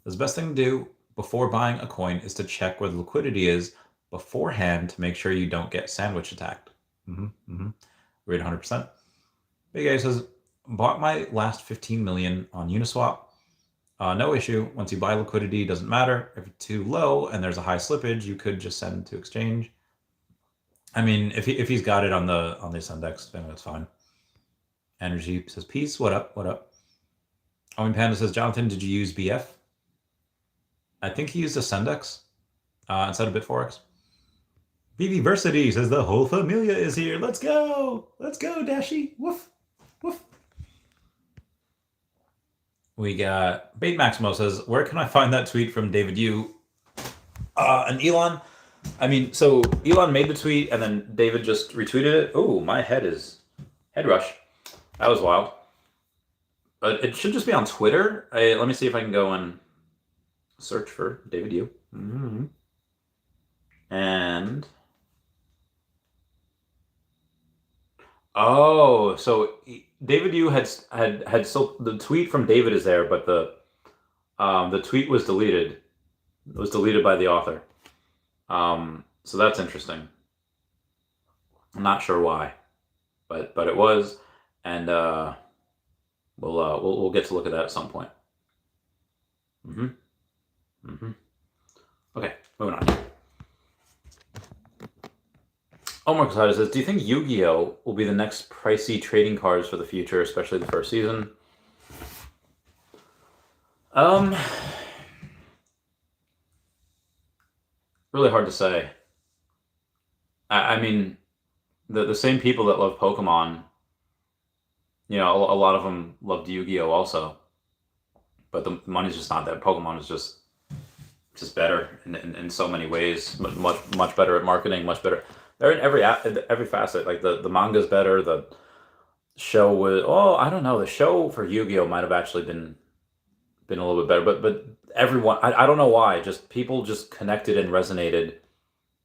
The best thing to do before buying a coin is to check where the liquidity is beforehand to make sure you don't get sandwich attacked. Agreed 100%. Big A says, "Bought my last 15 million on Uniswap. No issue. Once you buy liquidity, doesn't matter. If it's too low and there's a high slippage, you could just send to exchange." I mean, if he's got it on this index, then that's fine. Energy says, "Peace. What up? What up?" Owen Panda says, "Jonathan, did you use BF?" I think he used a Sendex instead of Bitforex. VVversity says, "The whole familia is here. Let's go. Let's go, Dashy. Woof. Woof." We got Bait Maximo says, "Where can I find that tweet from David Yu?" And Elon. I mean, so Elon made the tweet and then David just retweeted it. Oh, my head rush. That was wild. But it should just be on Twitter. Let me see if I can go and search for David Yu. And so David Yu had so the tweet from David is there, but the tweet was deleted. It was deleted by the author. So that's interesting. I'm not sure why, but it was, and we'll get to look at that at some point. Mm-hmm. Mm-hmm. Okay, moving on. Omar Casada says, do you think Yu-Gi-Oh! Will be the next pricey trading cards for the future, especially the first season? Really hard to say. I mean, the same people that love Pokemon, a lot of them loved Yu-Gi-Oh! Also, but the money's just not there. Pokemon is just better in so many ways. Much better at marketing. Much better. They're in every facet. Like the manga's better. The show was I don't know. The show for Yu-Gi-Oh! Might have actually been a little bit better. But everyone, I don't know why. Just people just connected and resonated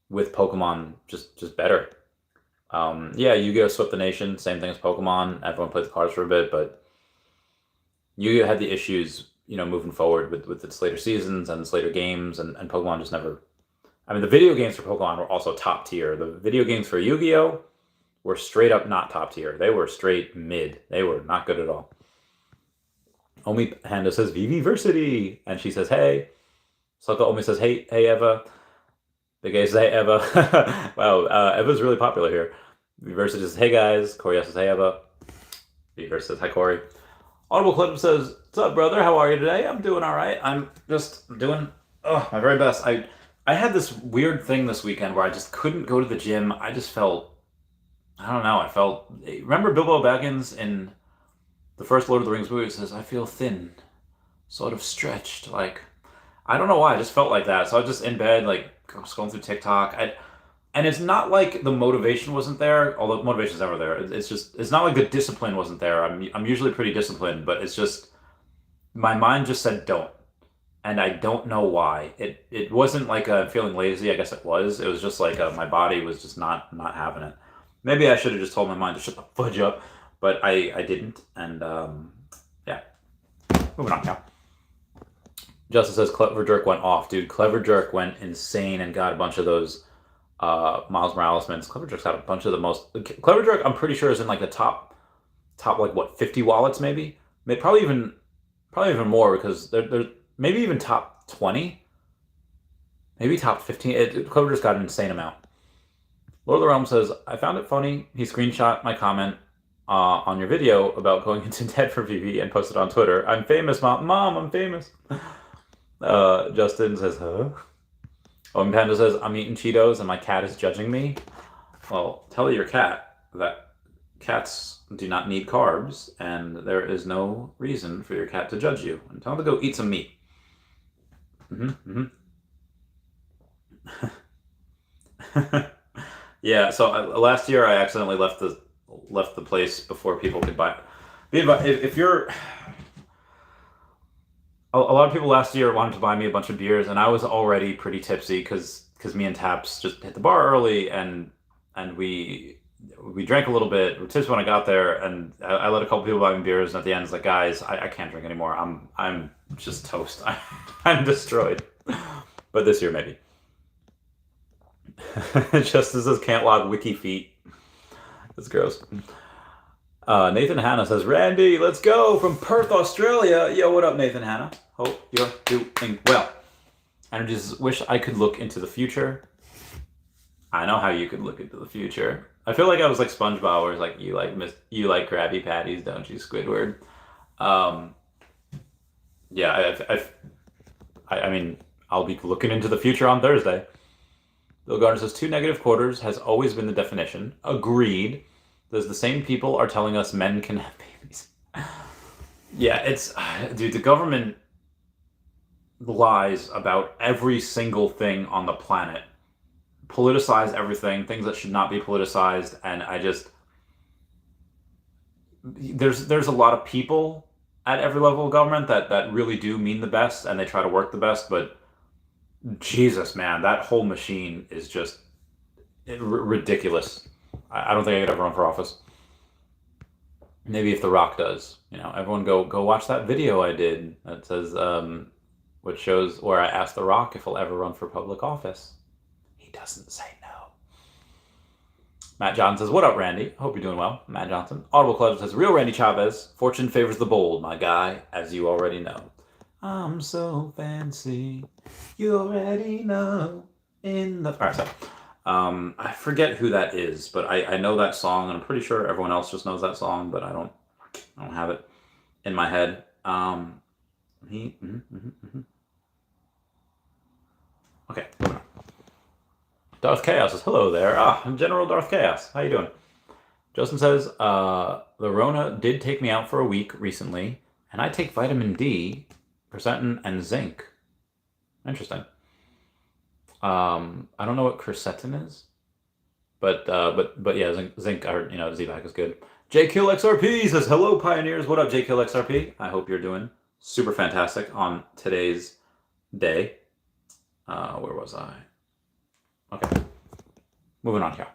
with Pokemon just better. Yeah, Yu-Gi-Oh! Swept the nation. Same thing as Pokemon. Everyone played the cards for a bit, but Yu-Gi-Oh! Had the issues, moving forward with its later seasons and its later games, and Pokemon just never. I mean, the video games for Pokemon were also top tier. The video games for Yu-Gi-Oh! Were straight up not top tier. They were straight mid. They were not good at all. Omi Handa says Viviversity, and she says, hey. Soko Omi says, hey Eva. Big A says, hey Eva. Wow, Eva's really popular here. Viviversity says, hey guys. Corey says, hey Eva. Viviversity says, hi Corey. Audible Clip says, what's up, brother? How are you today? I'm doing all right. I'm just doing my very best. I had this weird thing this weekend where I just couldn't go to the gym. I just felt, I don't know, remember Bilbo Baggins in the first Lord of the Rings movie? It says, I feel thin, sort of stretched. Like, I don't know why, I just felt like that. So I was just in bed, like, scrolling through TikTok. And it's not like the motivation wasn't there, although motivation's never there. It's not like the discipline wasn't there. I'm usually pretty disciplined, but it's just, my mind just said don't. And I don't know why. It wasn't like feeling lazy, I guess it was. It was just like my body was just not having it. Maybe I should have just told my mind to shut the fudge up, but I didn't. And yeah, moving on now. Justin says Clever Jerk went off. Dude, Clever Jerk went insane and got a bunch of those Miles Morales mints. Clever Jerk's got a bunch of the most. Clever Jerk, I'm pretty sure, is in like the top like what, 50 wallets maybe? Probably even more, because they're maybe even top 20, maybe top 15. Clever Jerk's got an insane amount. Lord of the Realm says, I found it funny. He screenshot my comment on your video about going into debt for VV and posted on Twitter. I'm famous, mom. I'm famous. Justin says, huh? Owen Panda says, I'm eating Cheetos and my cat is judging me. Well, tell your cat that cats do not need carbs and there is no reason for your cat to judge you. And tell him to go eat some meat. Yeah, so last year I accidentally left the place before people could buy it. If you're... A lot of people last year wanted to buy me a bunch of beers, and I was already pretty tipsy because me and Taps just hit the bar early, and we drank a little bit. We were tipsy when I got there, and I let a couple people buy me beers, and at the end it's like, guys, I can't drink anymore. I'm just toast. I'm destroyed. But this year maybe. Just says can't log wiki feet. That's gross. Nathan Hanna says, Randy, let's go from Perth, Australia. Yo, what up, Nathan Hanna? Hope you're doing well. And I just wish I could look into the future. I know how you could look into the future. I feel like I was like SpongeBob, where it's like, you like Krabby Patties, don't you, Squidward? Yeah, I mean, I'll be looking into the future on Thursday. Bill Gardner says, 2 negative quarters has always been the definition. Agreed. The same people are telling us men can have babies. Yeah, dude, the government lies about every single thing on the planet. Politicize everything, things that should not be politicized, and there's a lot of people at every level of government that really do mean the best, and they try to work the best, but Jesus, man, that whole machine is just ridiculous. I don't think I could ever run for office. Maybe if The Rock does. Everyone go watch that video I did that says, which shows where I asked The Rock if he'll ever run for public office. He doesn't say no. Matt Johnson says, what up, Randy? Hope you're doing well. Matt Johnson. Audible Club says, real Randy Chavez. Fortune favors the bold, my guy, as you already know. I'm so fancy. You already know. Alright, so I forget who that is, but I know that song, and I'm pretty sure everyone else just knows that song, but I don't have it in my head. Okay, moving on. Darth Chaos says, hello there. I'm General Darth Chaos. How you doing? Justin says, the Rona did take me out for a week recently, and I take vitamin D, quercetin, and zinc. Interesting. I don't know what quercetin is, but yeah, zinc Z-Pack is good. JKillXRP says, hello, pioneers. What up, JKillXRP? I hope you're doing super fantastic on today's day. Where was I? Okay. Moving on here.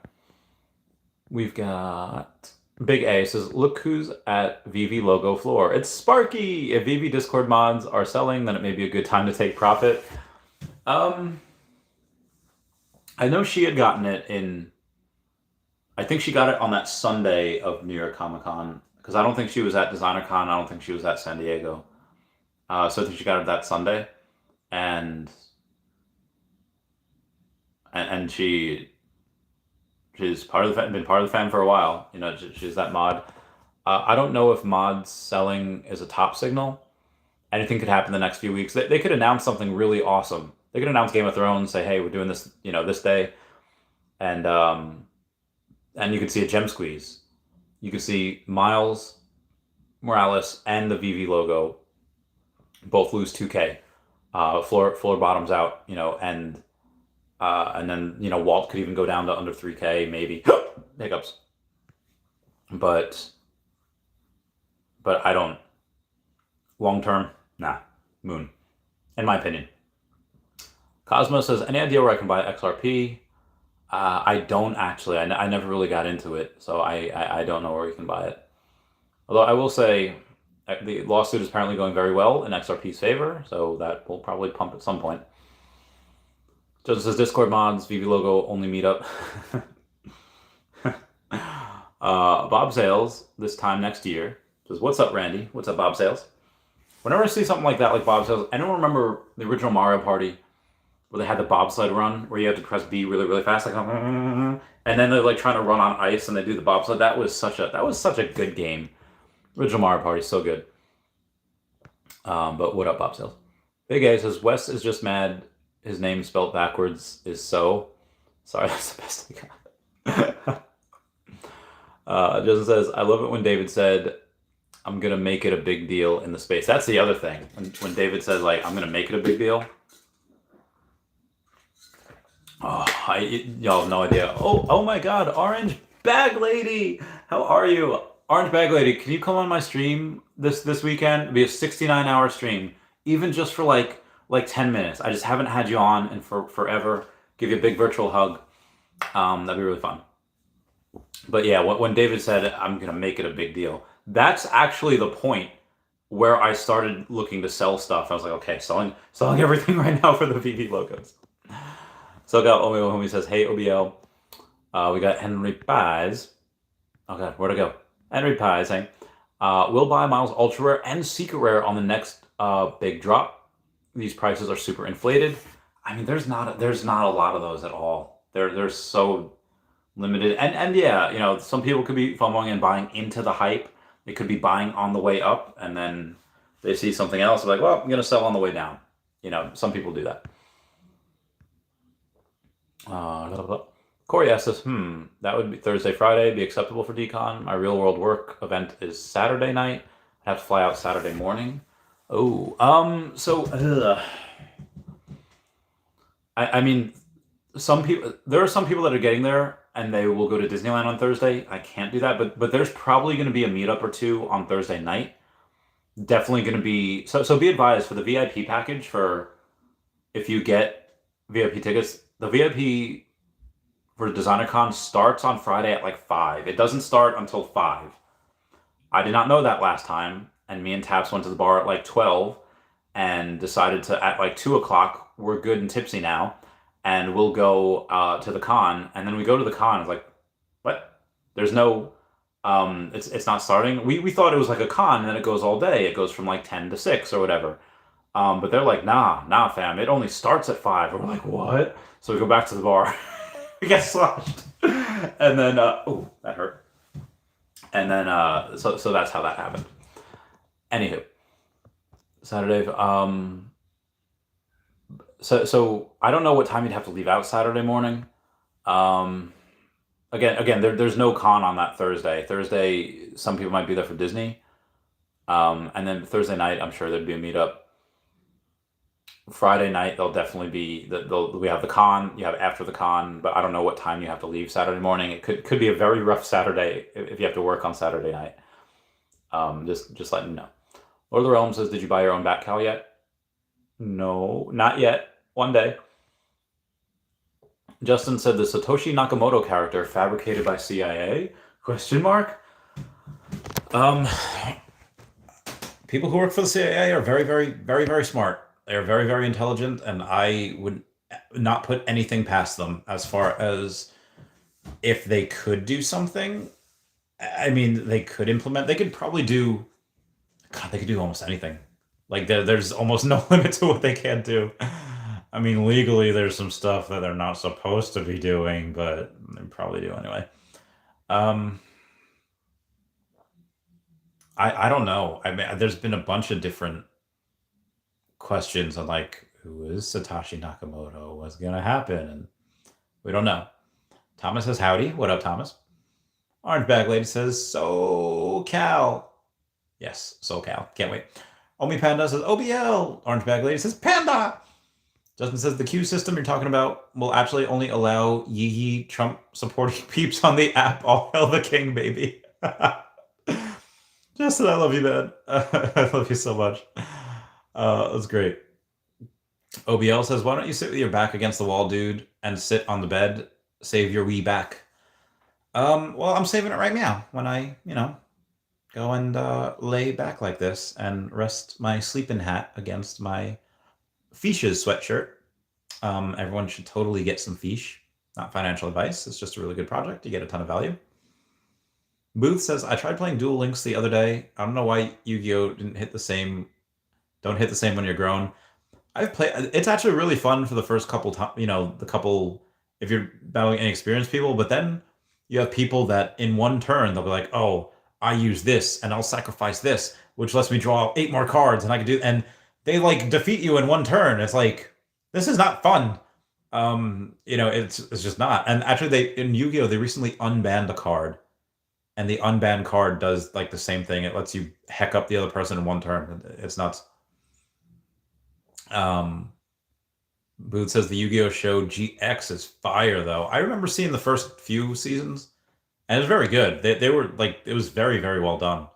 We've got Big A says, look who's at VV logo floor. It's Sparky. If VV Discord mods are selling, then it may be a good time to take profit. I know she had gotten it in, I think she got it on that Sunday of New York Comic Con, because I don't think she was at Designer Con. I don't think she was at San Diego. So I think she got it that Sunday. And she's been part of the fan for a while. You know, she's that mod. I don't know if mods selling is a top signal. Anything could happen the next few weeks. They could announce something really awesome. They could announce Game of Thrones, say, hey, we're doing this, this day. And you could see a gem squeeze. You could see Miles Morales and the VV logo both lose 2K. Floor bottoms out, and then Walt could even go down to under 3K, maybe. Hiccups. But I don't. Long term, nah. Moon, in my opinion. Cosmo says, any idea where I can buy XRP? I don't actually. I never really got into it, so I don't know where you can buy it. Although I will say, the lawsuit is apparently going very well in XRP's favor, so that will probably pump at some point. Joseph says, Discord mods, VV logo, only meetup. Bob Sales, this time next year, says, what's up, Randy? What's up, Bob Sales? Whenever I see something like that, like Bob Sales, I don't remember the original Mario Party where they had the bobsled run where you have to press B really, really fast, like, and then they're like trying to run on ice and they do the bobsled. That was such a good game. Original Mario Party, so good. But what up, Bob Sales? Big A says, Wes is just mad his name spelled backwards is so. Sorry, that's the best I got. Justin says, I love it when David said, I'm going to make it a big deal in the space. That's the other thing. When David says, like, I'm going to make it a big deal. Oh, y'all have no idea. Oh my God, Orange Bag Lady. How are you? Orange Bag Lady, can you come on my stream this weekend? It'll be a 69-hour stream. Even just for like 10 minutes. I just haven't had you on in forever. Give you a big virtual hug. That'd be really fun. But yeah, when David said, I'm going to make it a big deal, that's actually the point where I started looking to sell stuff. I was like, okay, selling everything right now for the VV logos. So I got Oming who says, hey, OBL. We got Henry Pies. Oh God, where'd it go? Henry Pies saying, we'll buy Miles Ultra Rare and Secret Rare on the next big drop. These prices are super inflated. I mean, there's not a lot of those at all. They're so limited. And yeah, some people could be FOMOing and buying into the hype. They could be buying on the way up, and then they see something else. They're like, well, I'm going to sell on the way down. Some people do that. Corey asks us, that would be Thursday, Friday, be acceptable for Decon. My real world work event is Saturday night. I have to fly out Saturday morning. I mean, there are some people that are getting there and they will go to Disneyland on Thursday. I can't do that, but there's probably going to be a meetup or two on Thursday night. Definitely going to be, so be advised for the VIP package if you get VIP tickets, the VIP for DesignerCon starts on Friday at like 5. It doesn't start until 5. I did not know that last time. And me and Taps went to the bar at like 12 and decided to, at like 2 o'clock, we're good and tipsy now, and we'll go to the con. And then we go to the con, it's like, what? There's no, it's not starting. We thought it was like a con, and then it goes all day. It goes from like 10 to 6 or whatever. But they're like, nah, fam. It only starts at 5. We're like, what? So we go back to the bar. We get sloshed. And then, oh, that hurt. And then, so that's how that happened. Anywho, Saturday, so I don't know what time you'd have to leave out Saturday morning. Um, again, there's no con on that Thursday. Thursday, some people might be there for Disney. And then Thursday night, I'm sure there'd be a meetup. Friday night, there'll definitely be we have the con. You have after the con, but I don't know what time you have to leave Saturday morning. It could be a very rough Saturday if you have to work on Saturday night. Just letting you know. Lord of the Realm says, "Did you buy your own Batcal yet?" No, not yet. One day. Justin said the Satoshi Nakamoto character fabricated by CIA? Question mark. People who work for the CIA are very, very, very, very smart. They're very, very intelligent, and I would not put anything past them as far as if they could do something. I mean, they could implement. They could probably do. God, they could do almost anything. Like there's almost no limit to what they can't do. I mean, legally, there's some stuff that they're not supposed to be doing, but they probably do anyway. Um, I don't know. I mean, there's been a bunch of different questions on like who is Satoshi Nakamoto, what's gonna happen, and we don't know. Thomas says howdy. What up, Thomas? Orange Bag Lady says SoCal. Yes, SoCal. Can't wait. Omi Panda says OBL. Orange Bag Lady says Panda. Justin says the queue system you're talking about will actually only allow Yee Trump supporting peeps on the app. All hell the king, baby. Justin, I love you, man. I love you so much. That's great. OBL says, why don't you sit with your back against the wall, dude, and sit on the bed? Save your wee back. Well, I'm saving it right now when I, go and lay back like this and rest my sleeping hat against my Feesh's sweatshirt. Everyone should totally get some Feesh. Not financial advice. It's just a really good project. You get a ton of value. Booth says, I tried playing Duel Links the other day. I don't know why Yu-Gi-Oh! Didn't hit the same. Don't hit the same when you're grown. I've played. It's actually really fun for the first couple times. The couple, if you're battling inexperienced people, but then you have people that in one turn they'll be like, "Oh, I use this and I'll sacrifice this, which lets me draw 8 more cards, and I can do." And they like defeat you in one turn. It's like this is not fun. It's just not. And actually, they in Yu-Gi-Oh! They recently unbanned a card, and the unbanned card does like the same thing. It lets you heck up the other person in one turn. It's nuts. Booth says the Yu-Gi-Oh! Show GX is fire, though. I remember seeing the first few seasons, and it was very good. They were like, it was very, very well done.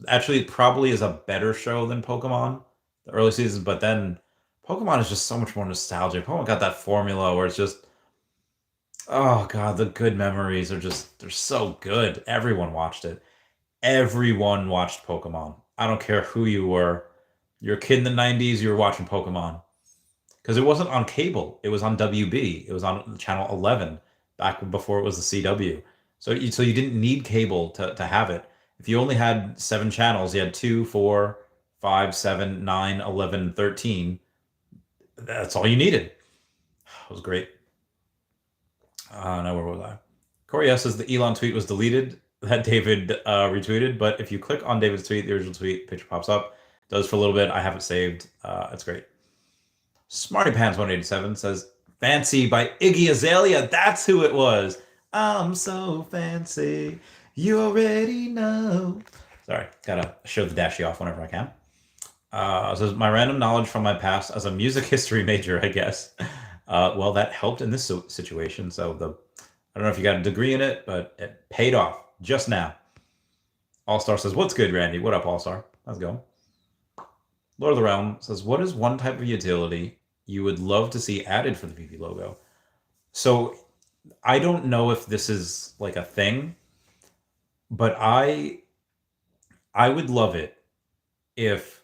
Actually, it probably is a better show than Pokemon, the early seasons, but then Pokemon is just so much more nostalgic. Pokemon got that formula where it's just, oh god, the good memories are just, they're so good. Everyone watched it. Everyone watched Pokemon. I don't care who you were. You're a kid in the 90s, you were watching Pokemon. Because it wasn't on cable. It was on WB. It was on channel 11 back before it was the CW. So you didn't need cable to have it. If you only had 7 channels, you had 2, 4, 5, 7, 9, 11, 13. That's all you needed. It was great. Now where was I? Corey S says the Elon tweet was deleted that David retweeted, but if you click on David's tweet, the original tweet picture pops up. Does for a little bit. I have it saved. It's great. Smarty Pants 187 says "Fancy" by Iggy Azalea. That's who it was. I'm so fancy. You already know. Sorry, gotta show the dashie off whenever I can. Says my random knowledge from my past as a music history major, I guess. Well, that helped in this situation. So I don't know if you got a degree in it, but it paid off just now. All Star says, "What's good, Randy? What up, All Star? How's it going?" Lord of the Realm says, what is one type of utility you would love to see added for the VV logo? So I don't know if this is like a thing, but I would love it if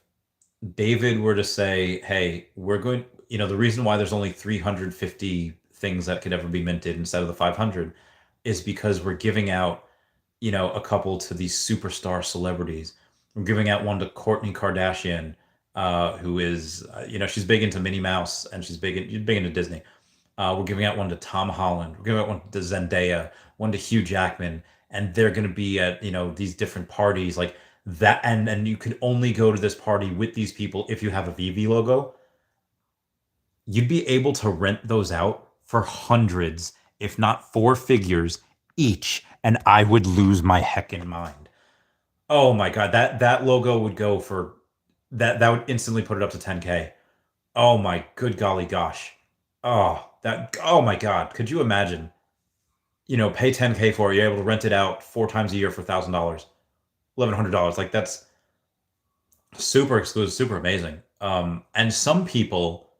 David were to say, hey, we're going, the reason why there's only 350 things that could ever be minted instead of the 500 is because we're giving out, a couple to these superstar celebrities. We're giving out one to Kourtney Kardashian, who is, she's big into Minnie Mouse and she's big into Disney. We're giving out one to Tom Holland. We're giving out one to Zendaya, one to Hugh Jackman, and they're going to be at these different parties like that. And you can only go to this party with these people if you have a VV logo. You'd be able to rent those out for hundreds, if not four figures each, and I would lose my heckin' mind. Oh my god, that logo would go for that would instantly put it up to 10K. Oh my good golly gosh. Oh my god, could you imagine? Pay 10K for it, you're able to rent it out four times a year for $1,000, $1,100. Like that's super exclusive, super amazing. And some people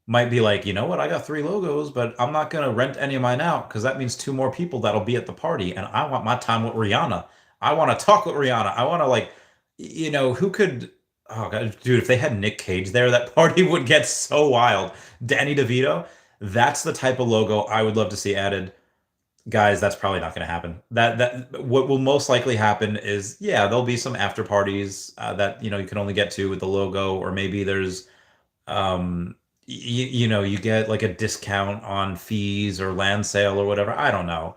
might be like, you know what, I got three logos, but I'm not gonna rent any of mine out because that means two more people that'll be at the party, and I want my time with Rihanna. I want to talk with Rihanna. I want to like, who could? Oh god, dude, if they had Nick Cage there, that party would get so wild. Danny DeVito, that's the type of logo I would love to see added. Guys, that's probably not going to happen. That what will most likely happen is, yeah, there'll be some after parties that you can only get to with the logo, or maybe there's you get like a discount on fees or land sale or whatever. I don't know.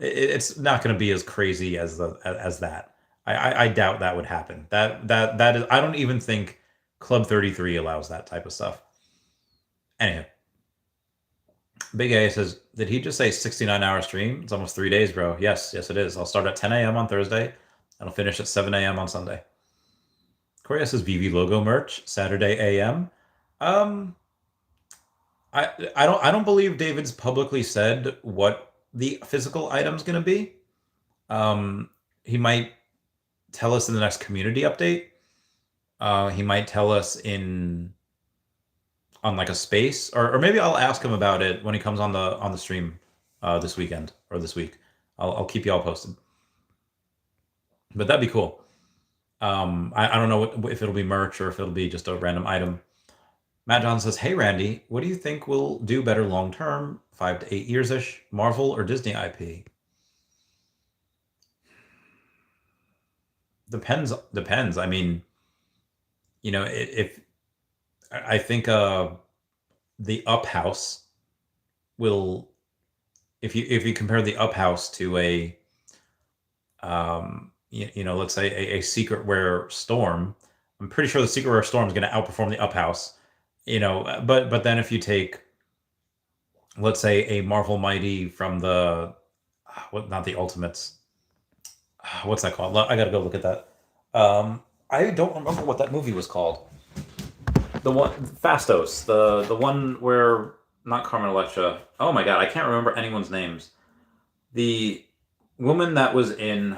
It's not going to be as crazy as that. I doubt that would happen. That is. I don't even think Club 33 allows that type of stuff. Anyhow, Big A says, did he just say 69-hour stream? It's almost 3 days, bro. Yes, it is. I'll start at 10 a.m. on Thursday, and I'll finish at 7 a.m. on Sunday. Corey says VV logo merch Saturday a.m. Um, I don't believe David's publicly said what the physical item's going to be. He might tell us in the next community update. He might tell us on like a space, or maybe I'll ask him about it when he comes on the stream this weekend or this week. I'll keep you all posted. But that'd be cool. I don't know if it'll be merch or if it'll be just a random item. Matt John says, "Hey Randy, what do you think will do better long term, 5 to 8 years ish, Marvel or Disney IP?" Depends. I mean, if I think the Up House will, if you compare the Up House to a let's say a Secret Wear Storm, I'm pretty sure the Secret Wear Storm is going to outperform the Up House. But then if you take, let's say, a Marvel Mighty from the not the Ultimates, what's that called? I gotta go look at that. I don't remember what that movie was called. The one Fastos, the one where not Carmen Electra. Oh my god, I can't remember anyone's names. The woman that was in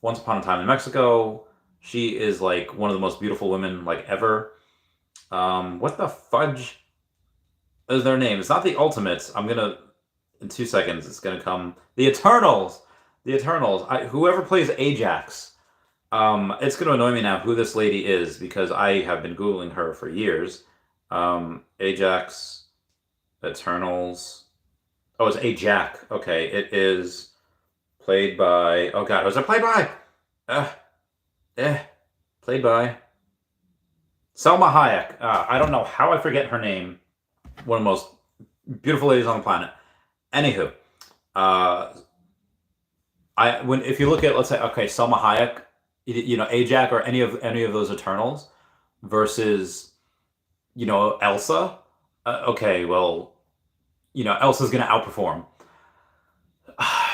Once Upon a Time in Mexico. She is like one of the most beautiful women like ever. What the fudge is their name? It's not the Ultimates. I'm gonna in 2 seconds. It's gonna come. The Eternals. The Eternals. Whoever plays Ajax. It's gonna annoy me now who this lady is because I have been googling her for years. Ajax, Eternals. Oh, it's Ajax. Okay, it is played by. Oh God, was it played by? Played by Selma Hayek. I don't know how I forget her name. One of the most beautiful ladies on the planet. Anywho, if you look at, let's say, okay, Selma Hayek, Ajax or any of those Eternals versus Elsa. Okay, well, Elsa's gonna outperform.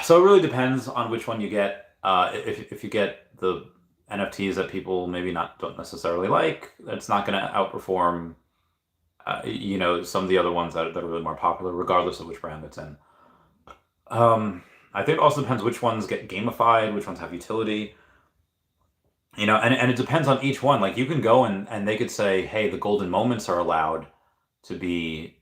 So it really depends on which one you get. If you get the NFTs that people maybe don't necessarily like, it's not going to outperform, some of the other ones that are really more popular, regardless of which brand it's in. I think it also depends which ones get gamified, which ones have utility. And it depends on each one. Like you can go and they could say, hey, the golden moments are allowed to be,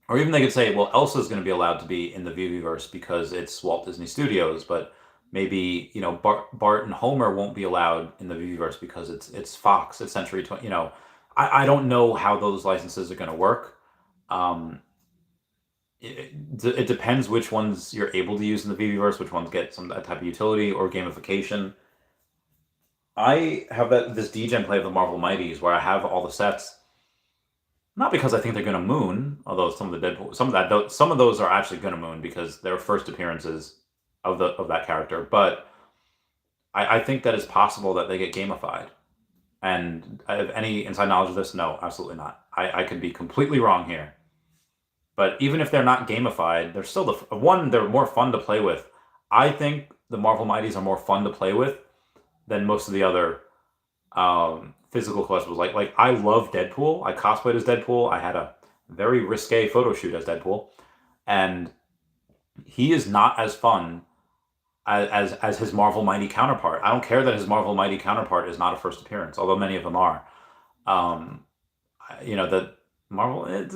or even they could say, well, Elsa's going to be allowed to be in the VVverse because it's Walt Disney Studios, but maybe Bart and Homer won't be allowed in the VVverse because it's Fox, it's Century 20. I don't know how those licenses are going to work. It depends which ones you're able to use in the VVverse, which ones get some that type of utility or gamification. I have this degen play of the Marvel Mighties where I have all the sets, not because I think they're going to moon, although some of the Deadpool, some of those are actually going to moon because they're first appearances of that character. But I think that it's possible that they get gamified. And I have any inside knowledge of this? No, absolutely not. I could be completely wrong here. But even if they're not gamified, they're still they're more fun to play with. I think the Marvel Mighties are more fun to play with than most of the other physical collectibles. Like I love Deadpool. I cosplayed as Deadpool. I had a very risque photo shoot as Deadpool, and he is not as fun as his Marvel Mighty counterpart. I don't care that his Marvel Mighty counterpart is not a first appearance, although many of them are. Um, the Marvel, it's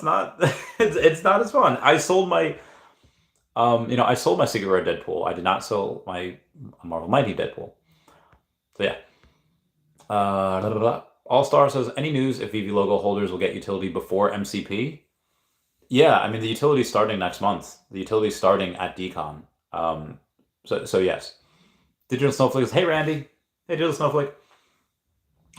not it's not as fun. I sold my Secret Rare Deadpool. I did not sell my Marvel Mighty Deadpool. So yeah. All Star says, any news if VV logo holders will get utility before MCP? Yeah, I mean the utility's starting next month. The utility's starting at DCon. So yes. Digital Snowflake says, hey Randy. Hey Digital Snowflake.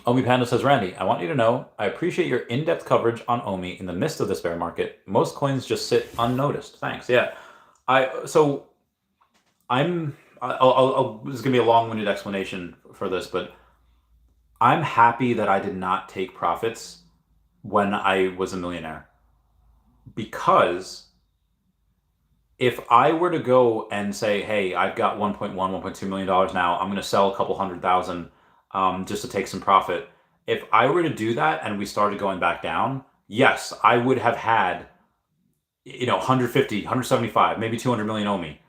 Omi Panda says, Randy, I want you to know I appreciate your in-depth coverage on Omi in the midst of this bear market. Most coins just sit unnoticed. Thanks. Yeah. This is gonna be a long-winded explanation for this, but I'm happy that I did not take profits when I was a millionaire, because if I were to go and say, hey, I've got 1.1, $1.2 million now, I'm going to sell a couple $100,000 just to take some profit. If I were to do that and we started going back down, yes, I would have had, 150, 175, maybe 200 million Omi.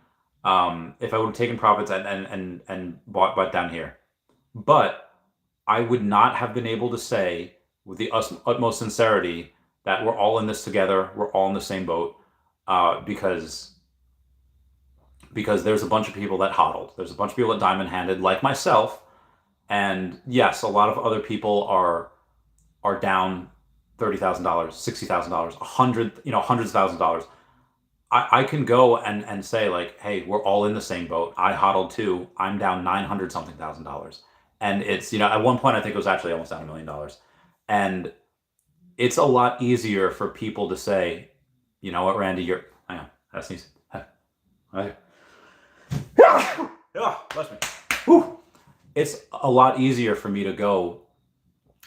If I would have taken profits and bought down here. But I would not have been able to say with the utmost sincerity that we're all in this together, we're all in the same boat, because there's a bunch of people that hodled. There's a bunch of people that diamond-handed, like myself, and yes, a lot of other people are down $30,000, $60,000, hundreds of thousands of dollars. I can go and say like, hey, we're all in the same boat. I hodled too. I'm down 900 something thousand dollars. And it's, at one point I think it was actually almost down $1 million. And it's a lot easier for people to say, you know what, Randy, hang on, I sneeze. Bless me. Whew. It's a lot easier for me to go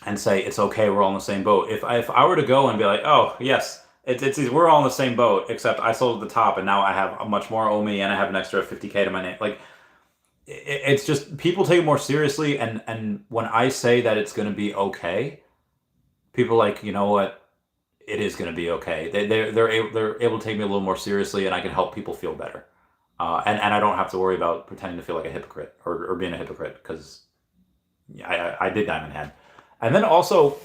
and say, it's okay, we're all in the same boat. If I were to go and be like, oh, yes, it's we're all in the same boat, except I sold at the top and now I have a much more Omi and I have an extra 50K to my name. Like, it's just people take it more seriously, and when I say that it's going to be okay, people are like, you know what, it is going to be okay. They're able to take me a little more seriously, and I can help people feel better. And I don't have to worry about pretending to feel like a hypocrite or being a hypocrite, because I did Diamond Hand. And then also,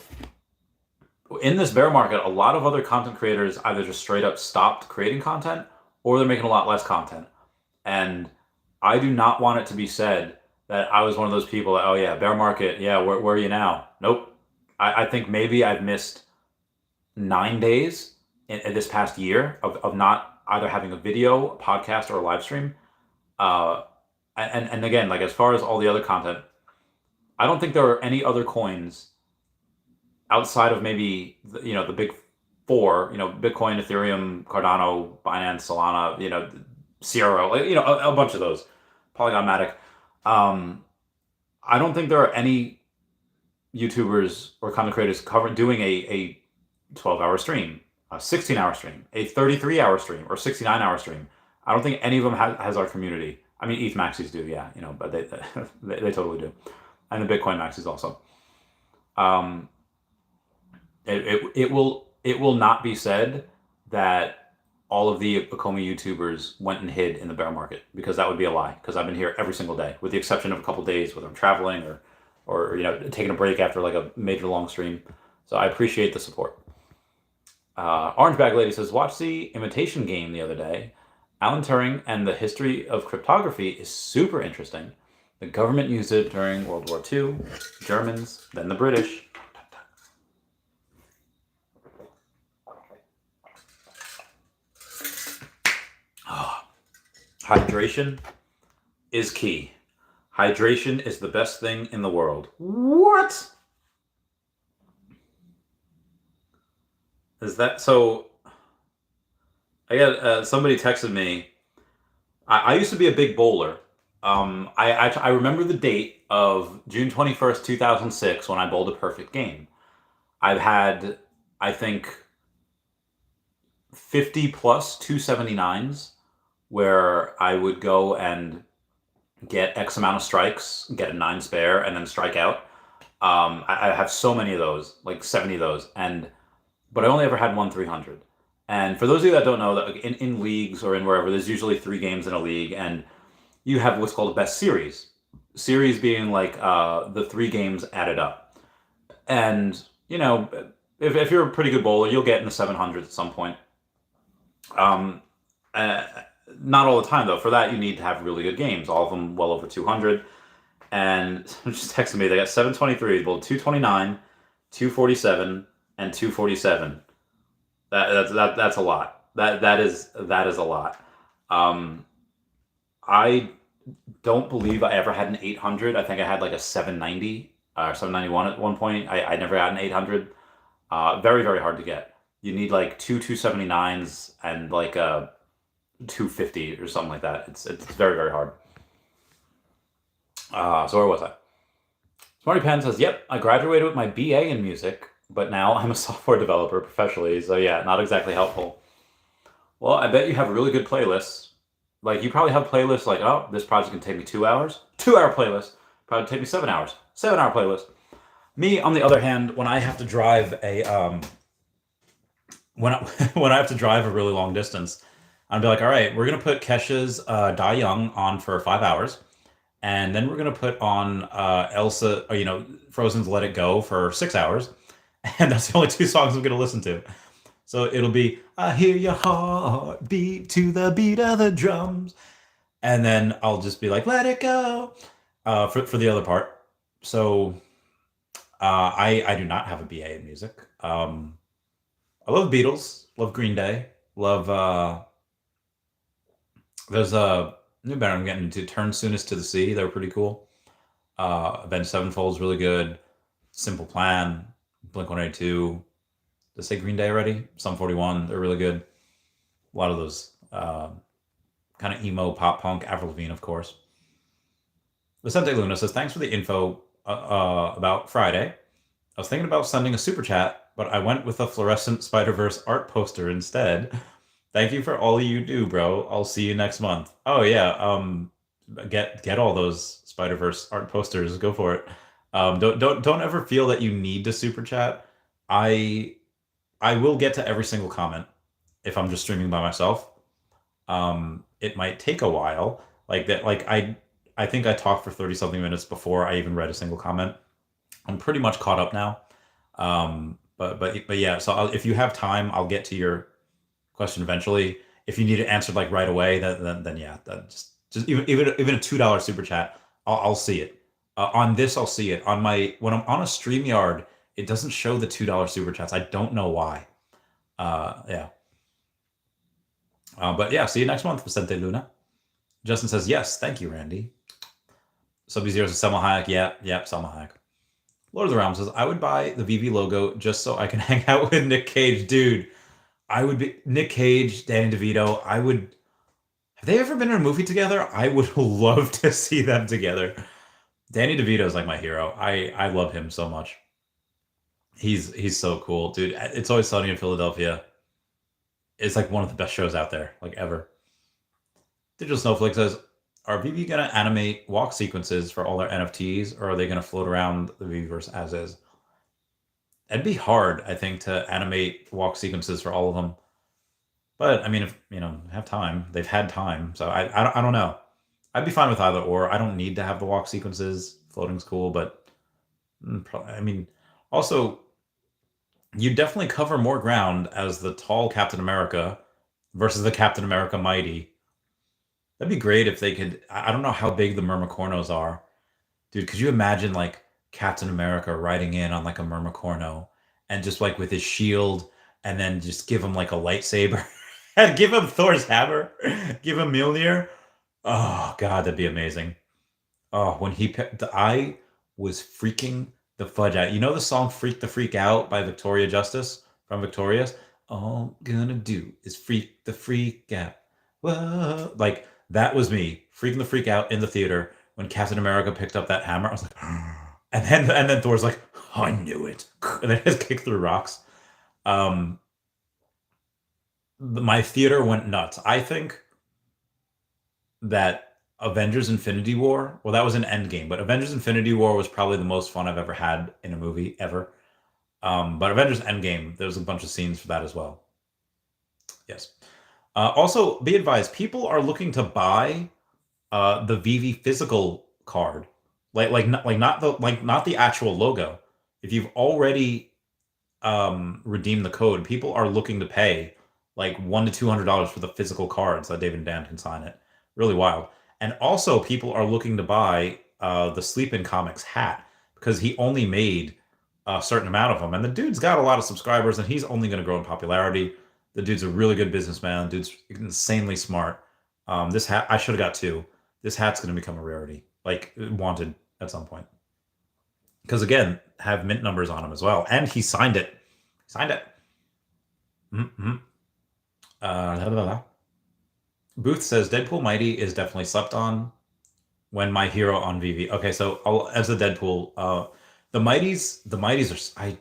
in this bear market, a lot of other content creators either just straight up stopped creating content, or they're making a lot less content. And I do not want it to be said that I was one of those people that, oh yeah, bear market, yeah, where are you now? Nope. I think maybe I've missed 9 days in this past year of not either having a video, a podcast, or a live stream. And again, like as far as all the other content, I don't think there are any other coins outside of maybe the big four, Bitcoin, Ethereum, Cardano, Binance, Solana, CRO, a bunch of those, Polygon Matic. I don't think there are any YouTubers or content creators doing a 12-hour stream, a 16-hour stream, a 33-hour stream, or 69-hour stream. I don't think any of them has our community. I mean, ETH maxis do, yeah, but they totally do, and the Bitcoin maxis also. It will not be said that all of the Akomi YouTubers went and hid in the bear market, because that would be a lie, because I've been here every single day, with the exception of a couple days whether I'm traveling or taking a break after like a major long stream. So I appreciate the support. Orange Bag Lady says, watch the Imitation Game the other day. Alan Turing and the history of cryptography is super interesting. The government used it during World War II, Germans, then the British. Hydration is key. Hydration is the best thing in the world. What? Is that so? I got somebody texted me. I used to be a big bowler. I remember the date of June 21st, 2006, when I bowled a perfect game. I've had, I think, 50 plus 279s where I would go and get X amount of strikes, get a nine spare, and then strike out. I have so many of those, like 70 of those, but I only ever had one 300. And for those of you that don't know, that in leagues or in wherever, there's usually three games in a league, and you have what's called a best series. Series being like the three games added up. And, if you're a pretty good bowler, you'll get in the 700s at some point. Um, uh, Not all the time, though. For that, you need to have really good games, all of them well over 200. And just texted me, they got 723, bowled 229, 247, and 247. That's a lot. That is a lot. Um, I don't believe I ever had an 800. I think I had like a 790 or 791 at one point. I never had an 800. Very, very hard to get. You need like two 279s and like a 250 or something like that. It's very, very hard. So where was I? Smarty Pen says, "Yep, I graduated with my BA in music, but now I'm a software developer professionally. So yeah, not exactly helpful." Well, I bet you have really good playlists. Like you probably have playlists like, oh, this project can take me 2 hours. 2 hour playlist. Probably take me 7 hours. 7 hour playlist. Me, on the other hand, when I have to drive when I, when I have to drive a really long distance, I'd be like, all right, we're gonna put Kesha's Die Young on for 5 hours, and then we're gonna put on Elsa, or, Frozen's Let It Go for 6 hours, and that's the only two songs I'm gonna listen to. So it'll be I hear your heart beat to the beat of the drums, and then I'll just be like, let it go, for the other part. So I do not have a BA in music. I love Beatles, love Green Day, love there's a new band I'm getting into, Turn Soonest to the Sea. They're pretty cool. Avenged Sevenfold's really good. Simple Plan, Blink 182. Did I say Green Day already? Sum 41, they're really good. A lot of those kind of emo, pop punk, Avril Lavigne, of course. Vicente Luna says, thanks for the info about Friday. I was thinking about sending a super chat, but I went with a fluorescent Spider-Verse art poster instead. Thank you for all you do, bro. I'll see you next month. Oh yeah, get all those Spider-Verse art posters. Go for it. Don't ever feel that you need to super chat. I I will get to every single comment if I'm just streaming by myself. It might take a while. Like that. Like I think I talked for 30 something minutes before I even read a single comment. I'm pretty much caught up now. But yeah. So if you have time, I'll get to your question eventually. If you need it answered like right away, then yeah, that just even a $2 super chat, I'll see it. On this, I'll see it. On my when I'm on a StreamYard, it doesn't show the $2 super chats. I don't know why. Yeah. But yeah, see you next month, Vicente Luna. Justin says, yes, thank you, Randy. Sub-Zero says, Selma Hayek. Yeah, Selma Hayek. Lord of the Realm says, I would buy the VV logo just so I can hang out with Nick Cage. Dude, I would be Nick Cage, Danny DeVito. Have they ever been in a movie together? I would love to see them together. Danny DeVito is like my hero. I love him so much. He's so cool, dude. It's Always Sunny in Philadelphia. It's like one of the best shows out there, like ever. Digital Snowflake says, are VV gonna animate walk sequences for all their NFTs, or are they gonna float around the VVverse as is? It'd be hard, I think, to animate walk sequences for all of them. But I mean, if have time, they've had time, so I don't know. I'd be fine with either or. I don't need to have the walk sequences. Floating's cool, but I mean, also you definitely cover more ground as the tall Captain America versus the Captain America Mighty. That'd be great if they could. I don't know how big the Myrmicornos are, dude. Could you imagine like Captain America riding in on like a Myrmicorno and just like with his shield, and then just give him like a lightsaber, and give him Thor's hammer, give him Mjolnir. Oh god, that'd be amazing. Oh, when he picked, I was freaking the fudge out. You know the song "Freak the Freak Out" by Victoria Justice from Victorious? All I'm gonna do is freak the freak out. Whoa. Like, that was me freaking the freak out in the theater when Captain America picked up that hammer. I was like, and then Thor's like, I knew it, and then just kicked through rocks. Um, my theater went nuts. I think that Avengers Infinity War, well, that was an Endgame, but Avengers Infinity War was probably the most fun I've ever had in a movie ever. But Avengers Endgame, there's a bunch of scenes for that as well. Yes. Also, be advised, people are looking to buy the VV physical card, not the actual logo. If you've already redeemed the code, people are looking to pay like $100 to $200 for the physical cards that David and Dan can sign it. Really wild. And also, people are looking to buy the Sleepin' Comics hat because he only made a certain amount of them, and the dude's got a lot of subscribers, and he's only going to grow in popularity. The dude's a really good businessman. The dude's insanely smart. This hat, I should have got two. This hat's going to become a rarity, like wanted at some point. Because again, have mint numbers on him as well, and he signed it. Signed it. Mm-hmm. Booth says Deadpool Mighty is definitely slept on. When My Hero on VV. Okay, so as a Deadpool, the Mighties are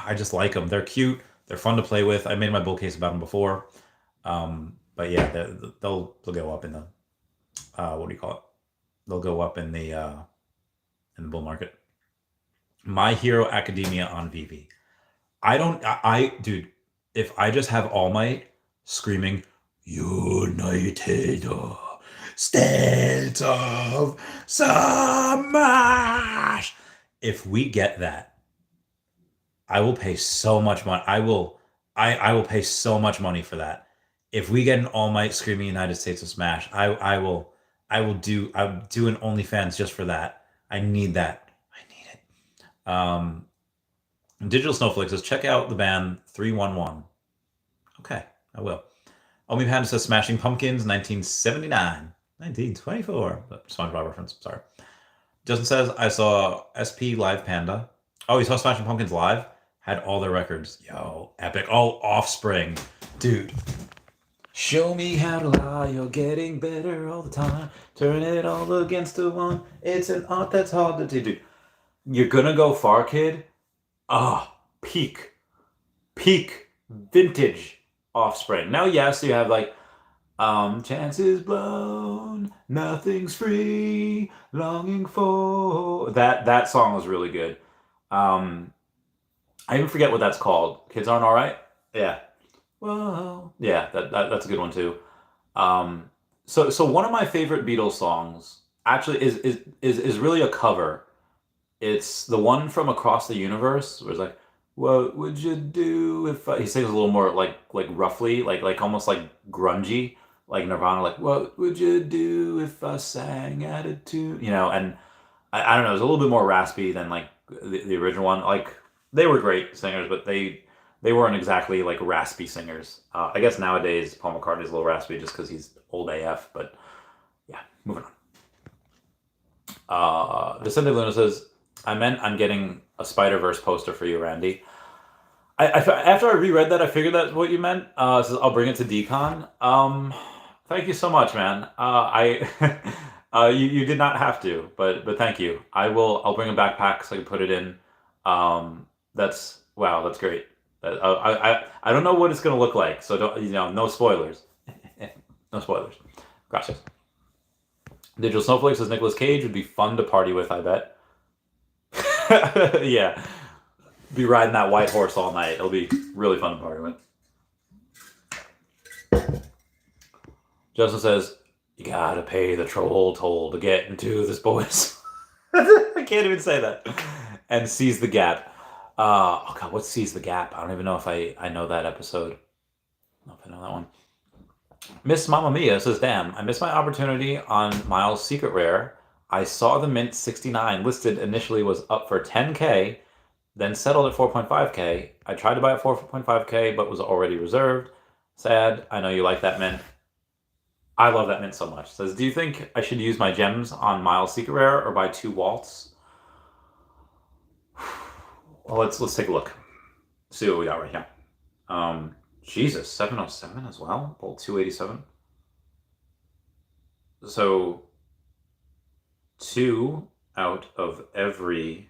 I just like them. They're cute. They're fun to play with. I made my bull case about them before. But yeah, they'll go up in the what do you call it? They'll go up in the bull market. My Hero Academia on VV. Dude, if I just have All Might screaming United States of Smash, if we get that, I will pay so much money. I will pay so much money for that. If we get an All Might screaming United States of Smash, I'll do an OnlyFans just for that. I need that. I need it. Digital Snowflake says, check out the band 311. Okay, I will. Oming Panda says Smashing Pumpkins, 1979. 1924. SpongeBob reference, sorry. Justin says, I saw SP Live Panda. Oh, you saw Smashing Pumpkins live? Had all their records. Yo, epic. Oh, Offspring. Dude. Show me how to lie, you're getting better all the time. Turn it all against the one. It's an art that's hard to do. Dude, you're gonna go far, kid? Peak vintage Offspring. Now, yes, you have like chances blown, nothing's free, longing for that song was really good. I even forget what that's called. Kids Aren't Alright? Yeah. Whoa. Yeah, that's a good one too. So one of my favorite Beatles songs actually is really a cover. It's the one from Across the Universe, where it's like, "What would you do if he sings a little more like roughly, like almost like grungy, like Nirvana, like what would you do if I sang out of tune?" And I don't know, it's a little bit more raspy than like the original one. Like they were great singers, but they weren't exactly like raspy singers. I guess nowadays Paul McCartney's a little raspy just because he's old AF. But yeah, moving on. Vicente Luna says, I'm getting a Spider-Verse poster for you, Randy. After I reread that, I figured that's what you meant. So I'll bring it to Decon. Thank you so much, man. You did not have to, but thank you. I'll bring a backpack so I can put it in. That's great. I don't know what it's gonna look like, so no spoilers. No spoilers. Gracias. Digital Snowflake says Nicolas Cage would be fun to party with, I bet. Yeah. Be riding that white horse all night. It'll be really fun to party with. Justin says, you gotta pay the troll toll to get into this, boys. I can't even say that. And Seize the Gap. Oh god, what's Seize the Gap? I don't even know if I know that episode. I don't know if I know that one. Miss Mamma Mia says, damn, I missed my opportunity on Miles' Secret Rare. I saw the Mint 69 listed initially was up for 10K, then settled at 4.5K. I tried to buy at 4.5K, but was already reserved. Sad. I know you like that Mint. I love that mint so much. It says, do you think I should use my gems on Miles Secret Rare or buy 2 waltz? Well, let's take a look. See what we got right here. Jesus, 707 as well. Bolt 287. So 2 out of every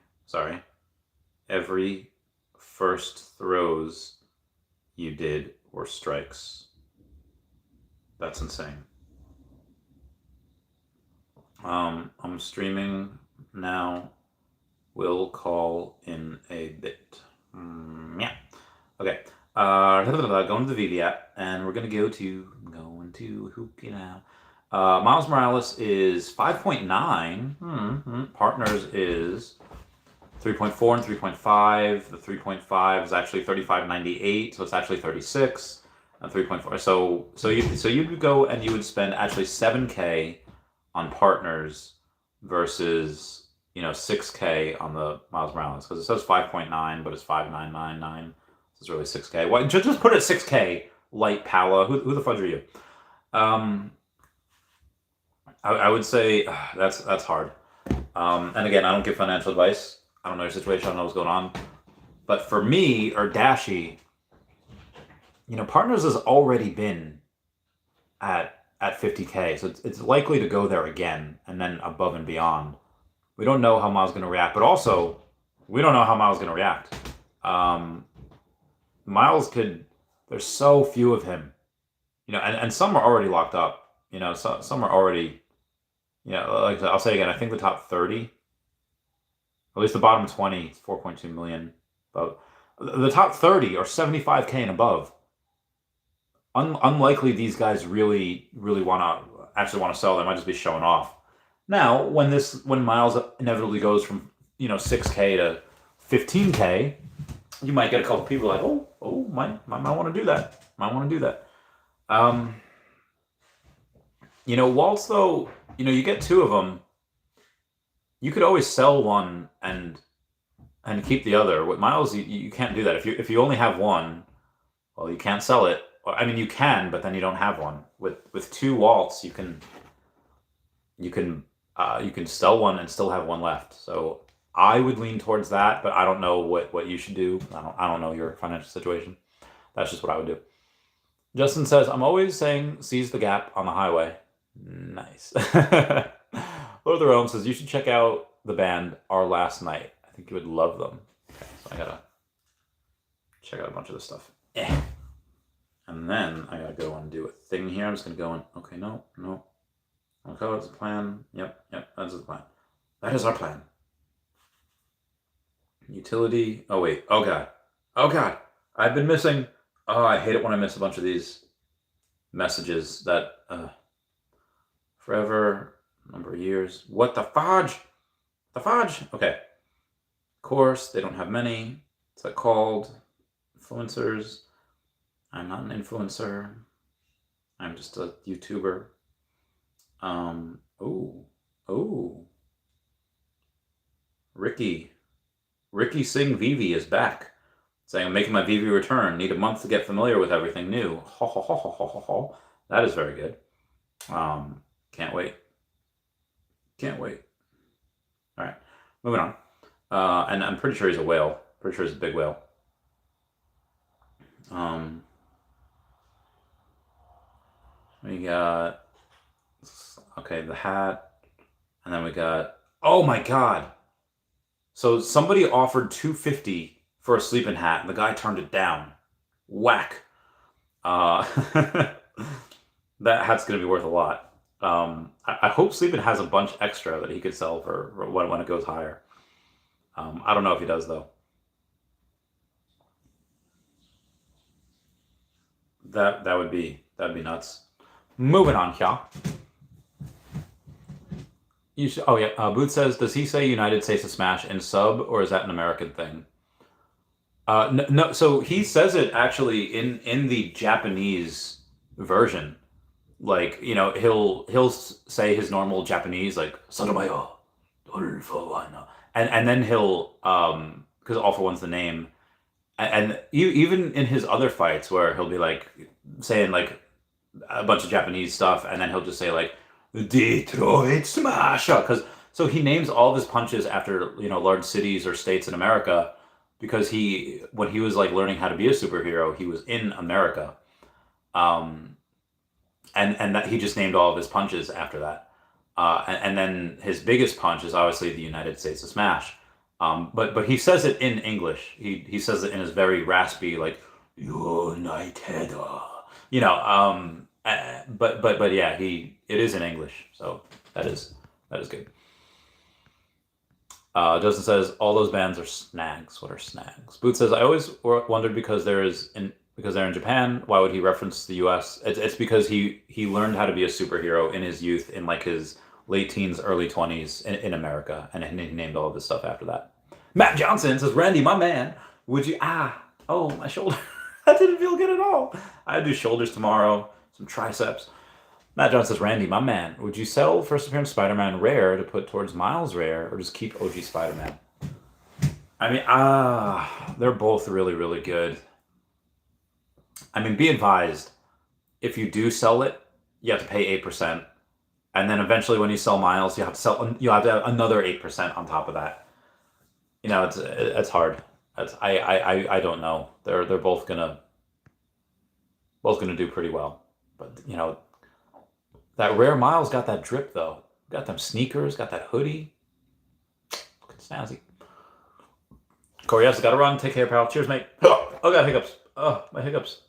first throws you did were strikes. That's insane. I'm streaming now. Will call in a bit. Yeah. Okay. Going to the VV app, and we're going to go to Hookie now. Miles Morales is 5.9. Partners is 3.4 and 3.5. The 3.5 is actually 35.98, so it's actually 36. And 3.4. So you'd go and you would spend actually 7K on partners versus 6K on the Miles Morales, because it says 5.9, but it's 5.999. So it's really 6K. Why just put it 6K, light Pala. Who the fudge are you? I would say that's hard. And again, I don't give financial advice. I don't know your situation. I don't know what's going on. But for me or Dashi, partners has already been at 50K, so it's likely to go there again and then above and beyond. We don't know how Miles is going to react, but also we don't know how Miles is going to react. Miles there's so few of him, and some are already locked up. Some are already, like I'll say again, I think the top 30, at least the bottom 20, is 4.2 million. But the top 30 are 75K and above. Unlikely these guys really want to sell. They might just be showing off. Now, when Miles inevitably goes from 6K to 15K, you might get a couple people like, might want to do that. Waltz though, you get 2 of them. You could always sell one and keep the other. With Miles, you can't do that. If you only have one, well, you can't sell it. I mean, you can, but then you don't have one. With 2 waltz, you can sell one and still have one left. So I would lean towards that, but I don't know what you should do. I don't know your financial situation. That's just what I would do. Justin says, I'm always saying seize the gap on the highway. Nice. Lord of the Realm says, you should check out the band Our Last Night. I think you would love them. Okay, so I gotta check out a bunch of this stuff. And then I gotta go and do a thing here. I'm just gonna go and, okay, no. Okay, that's the plan. Yep, that's the plan. That is our plan. Utility. Oh, wait. Oh, God. I've been missing. Oh, I hate it when I miss a bunch of these messages that, forever, number of years. What the fudge? Okay. Of course, they don't have many. What's that called? Influencers. I'm not an influencer. I'm just a YouTuber. Ricky Singh Vivi is back, saying, I'm making my Vivi return. Need a month to get familiar with everything new. Ho, ho, ho, ho, ho, ho, ho. That is very good. Can't wait. All right, moving on. And I'm pretty sure he's a whale. Pretty sure he's a big whale. We got, okay, the hat, and then we got, oh my God. So somebody offered $250 for a sleeping hat, and the guy turned it down. Whack. That hat's gonna be worth a lot. I hope Sleeping has a bunch extra that he could sell for when it goes higher. I don't know if he does though. That'd be nuts. Moving on, here. Oh yeah. Booth says, does he say United States of Smash in sub, or is that an American thing? No. So he says it actually in the Japanese version. Like, he'll say his normal Japanese, like Sotomayo, all for one, and then he'll because all for one's the name, and even in his other fights where he'll be like saying like a bunch of Japanese stuff, and then he'll just say like Detroit Smasher, because so he names all of his punches after large cities or states in America, because when he was like learning how to be a superhero, he was in America, um, and that he just named all of his punches after that. And then his biggest punch is obviously the United States of Smash. But he says it in English. He says it in his very raspy, like United. But yeah, it is in English, so that is good. Justin says all those bands are snags. What are snags? Boot says I always wondered because they're in Japan. Why would he reference the U.S.? It's because he learned how to be a superhero in his youth, in like his late teens, early 20s in America, and he named all of his stuff after that. Matt Johnson says, Randy, my man, would you oh, my shoulder. That didn't feel good at all. I do shoulders tomorrow, some triceps. Matt Johnson says, Randy, my man, would you sell first appearance Spider-Man rare to put towards Miles rare, or just keep OG Spider-Man? I mean, they're both really, really good. I mean, be advised, if you do sell it, you have to pay 8%. And then eventually when you sell Miles, you have to have another 8% on top of that. It's hard. I don't know. They're both gonna do pretty well. But that rare Miles got that drip though. Got them sneakers, got that hoodie. Looking snazzy. Corey, yes, gotta run. Take care, pal. Cheers, mate. Oh, got hiccups. Oh, my hiccups.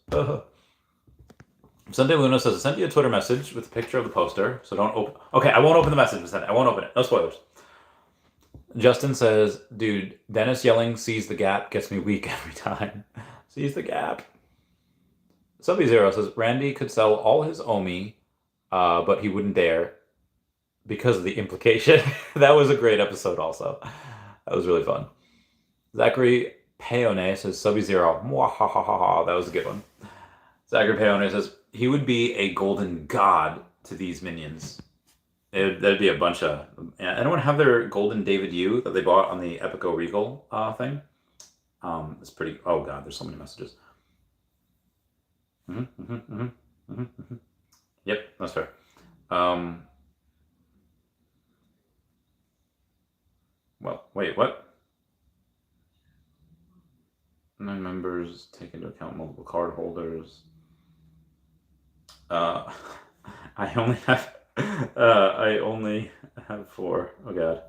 Sunday Luna says, I sent you a Twitter message with a picture of the poster, so don't open. Okay, I won't open the message. I won't open it. No spoilers. Justin says, dude, Dennis yelling "Seize the gap" gets me weak every time. Seize the gap. Subby0 says, Randy could sell all his Omi, but he wouldn't dare because of the implication. That was a great episode also. That was really fun. Zachary Peone says, Subby0, mwahahaha. That was a good one. Zachary Peone says, he would be a golden god to these minions. That'd be a bunch of... Anyone have their golden David Yu that they bought on the Epico Regal thing? It's pretty... Oh, God, there's so many messages. Yep, that's fair. Well, wait, what? 9 members take into account multiple card holders. I only have 4. Oh God.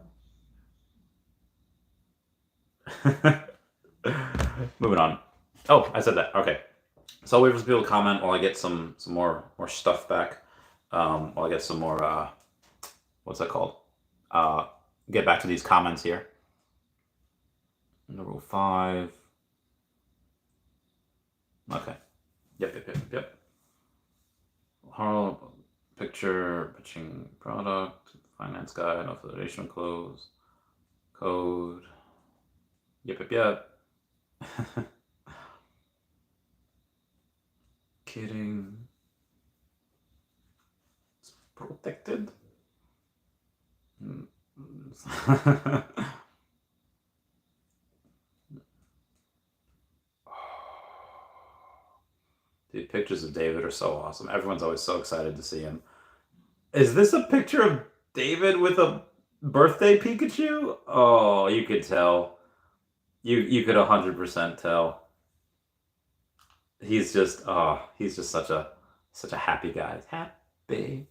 Moving on. Oh, I said that. Okay. So I'll wait for some people to comment while I get some more stuff back. While I get some more what's that called? Get back to these comments here. Number 5. Okay. Yep. Harl, picture, pitching product, finance guide, no affiliation close, code. Yep. Kidding. It's protected. Dude, pictures of David are so awesome. Everyone's always so excited to see him. Is this a picture of David with a birthday Pikachu? Oh, you could tell. You could 100% tell. He's just such a happy guy. Happy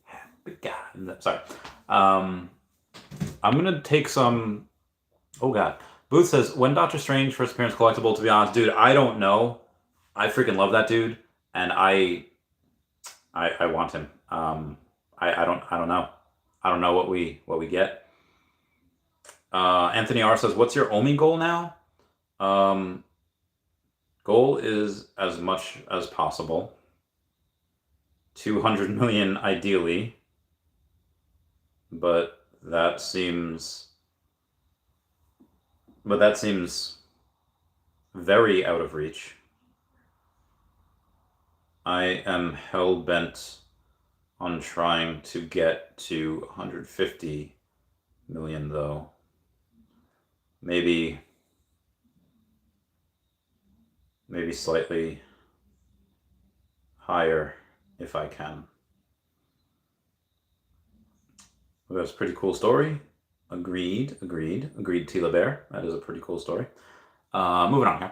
guy. Sorry. I'm gonna take some. Oh God. Booth says, when Doctor Strange first appearance collectible, to be honest, dude, I don't know. I freaking love that dude. And I want him. I don't know. I don't know what we get. Anthony R says, what's your Oming goal now? Goal is as much as possible. 200 million ideally. But that seems very out of reach. I am hell-bent on trying to get to 150 million, though. Maybe slightly higher if I can. That's a pretty cool story. Agreed, Tila Bear. That is a pretty cool story. Moving on here.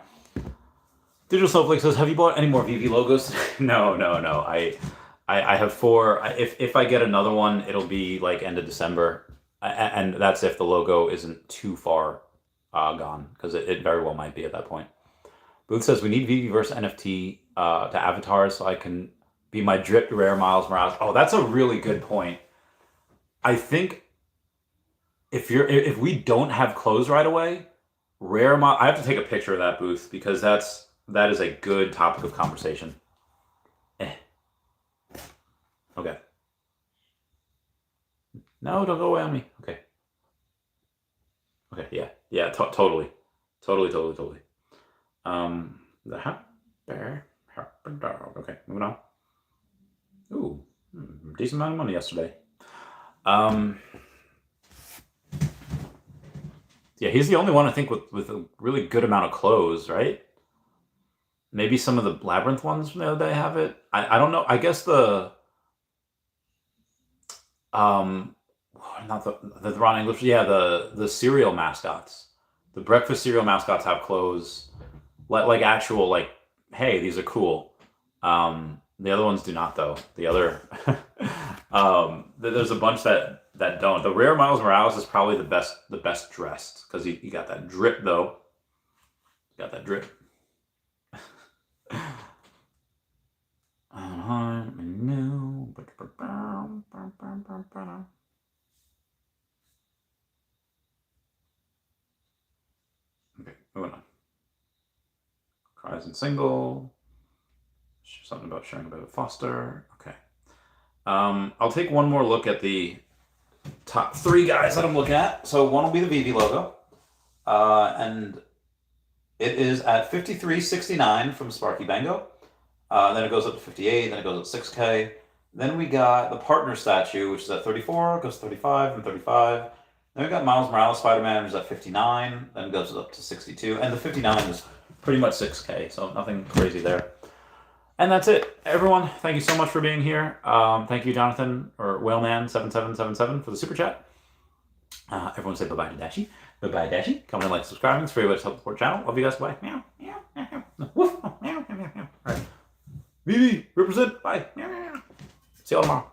Digital Snowflake says, have you bought any more VV logos? No. I have 4. If I get another one, it'll be like end of December. And that's if the logo isn't too far gone, because it very well might be at that point. Booth says, we need VV versus NFT to avatars so I can be my dripped rare Miles Morales. Oh, that's a really good point. I think if we don't have clothes right away, rare I have to take a picture of that, Booth, because that is a good topic of conversation. Okay. No, don't go away on me. Okay. Yeah. Totally. The hat bear, dog. Okay, moving on. Ooh, decent amount of money yesterday. Yeah, he's the only one I think with a really good amount of clothes, right? Maybe some of the Labyrinth ones from the other day have it. I don't know. I guess the not the Ron English. Yeah, the cereal mascots, the breakfast cereal mascots have clothes, like actual, like, hey, these are cool. The other ones do not, though. The other there's a bunch that don't. The rare Miles Morales is probably the best dressed, because you got that drip, though. You got that drip. Okay, moving on. Cries and single. Something about sharing a bit of Foster. Okay. I'll take one more look at the top 3 guys that I'm looking at. So one will be the VV logo. And it is at $53.69 from Sparky Bango. Then it goes up to 58, then it goes up 6K. Then we got the partner statue, which is at 34, goes to 35 and 35. Then we got Miles Morales Spider-Man, which is at 59, then it goes up to 62. And the 59 is pretty much 6K, so nothing crazy there. And that's it. Everyone, thank you so much for being here. Thank you, Jonathan, or Whaleman7777 for the super chat. Everyone say bye-bye to Dashi. Bye-bye, Dashi. Comment and like, subscribing. It's a free way to help support the channel. Love you guys. Bye. Meow, meow, meow, meow. Woof. Meow, meow, meow, meow. All right. VV, represent. Bye. Meow, meow, meow. See you all tomorrow.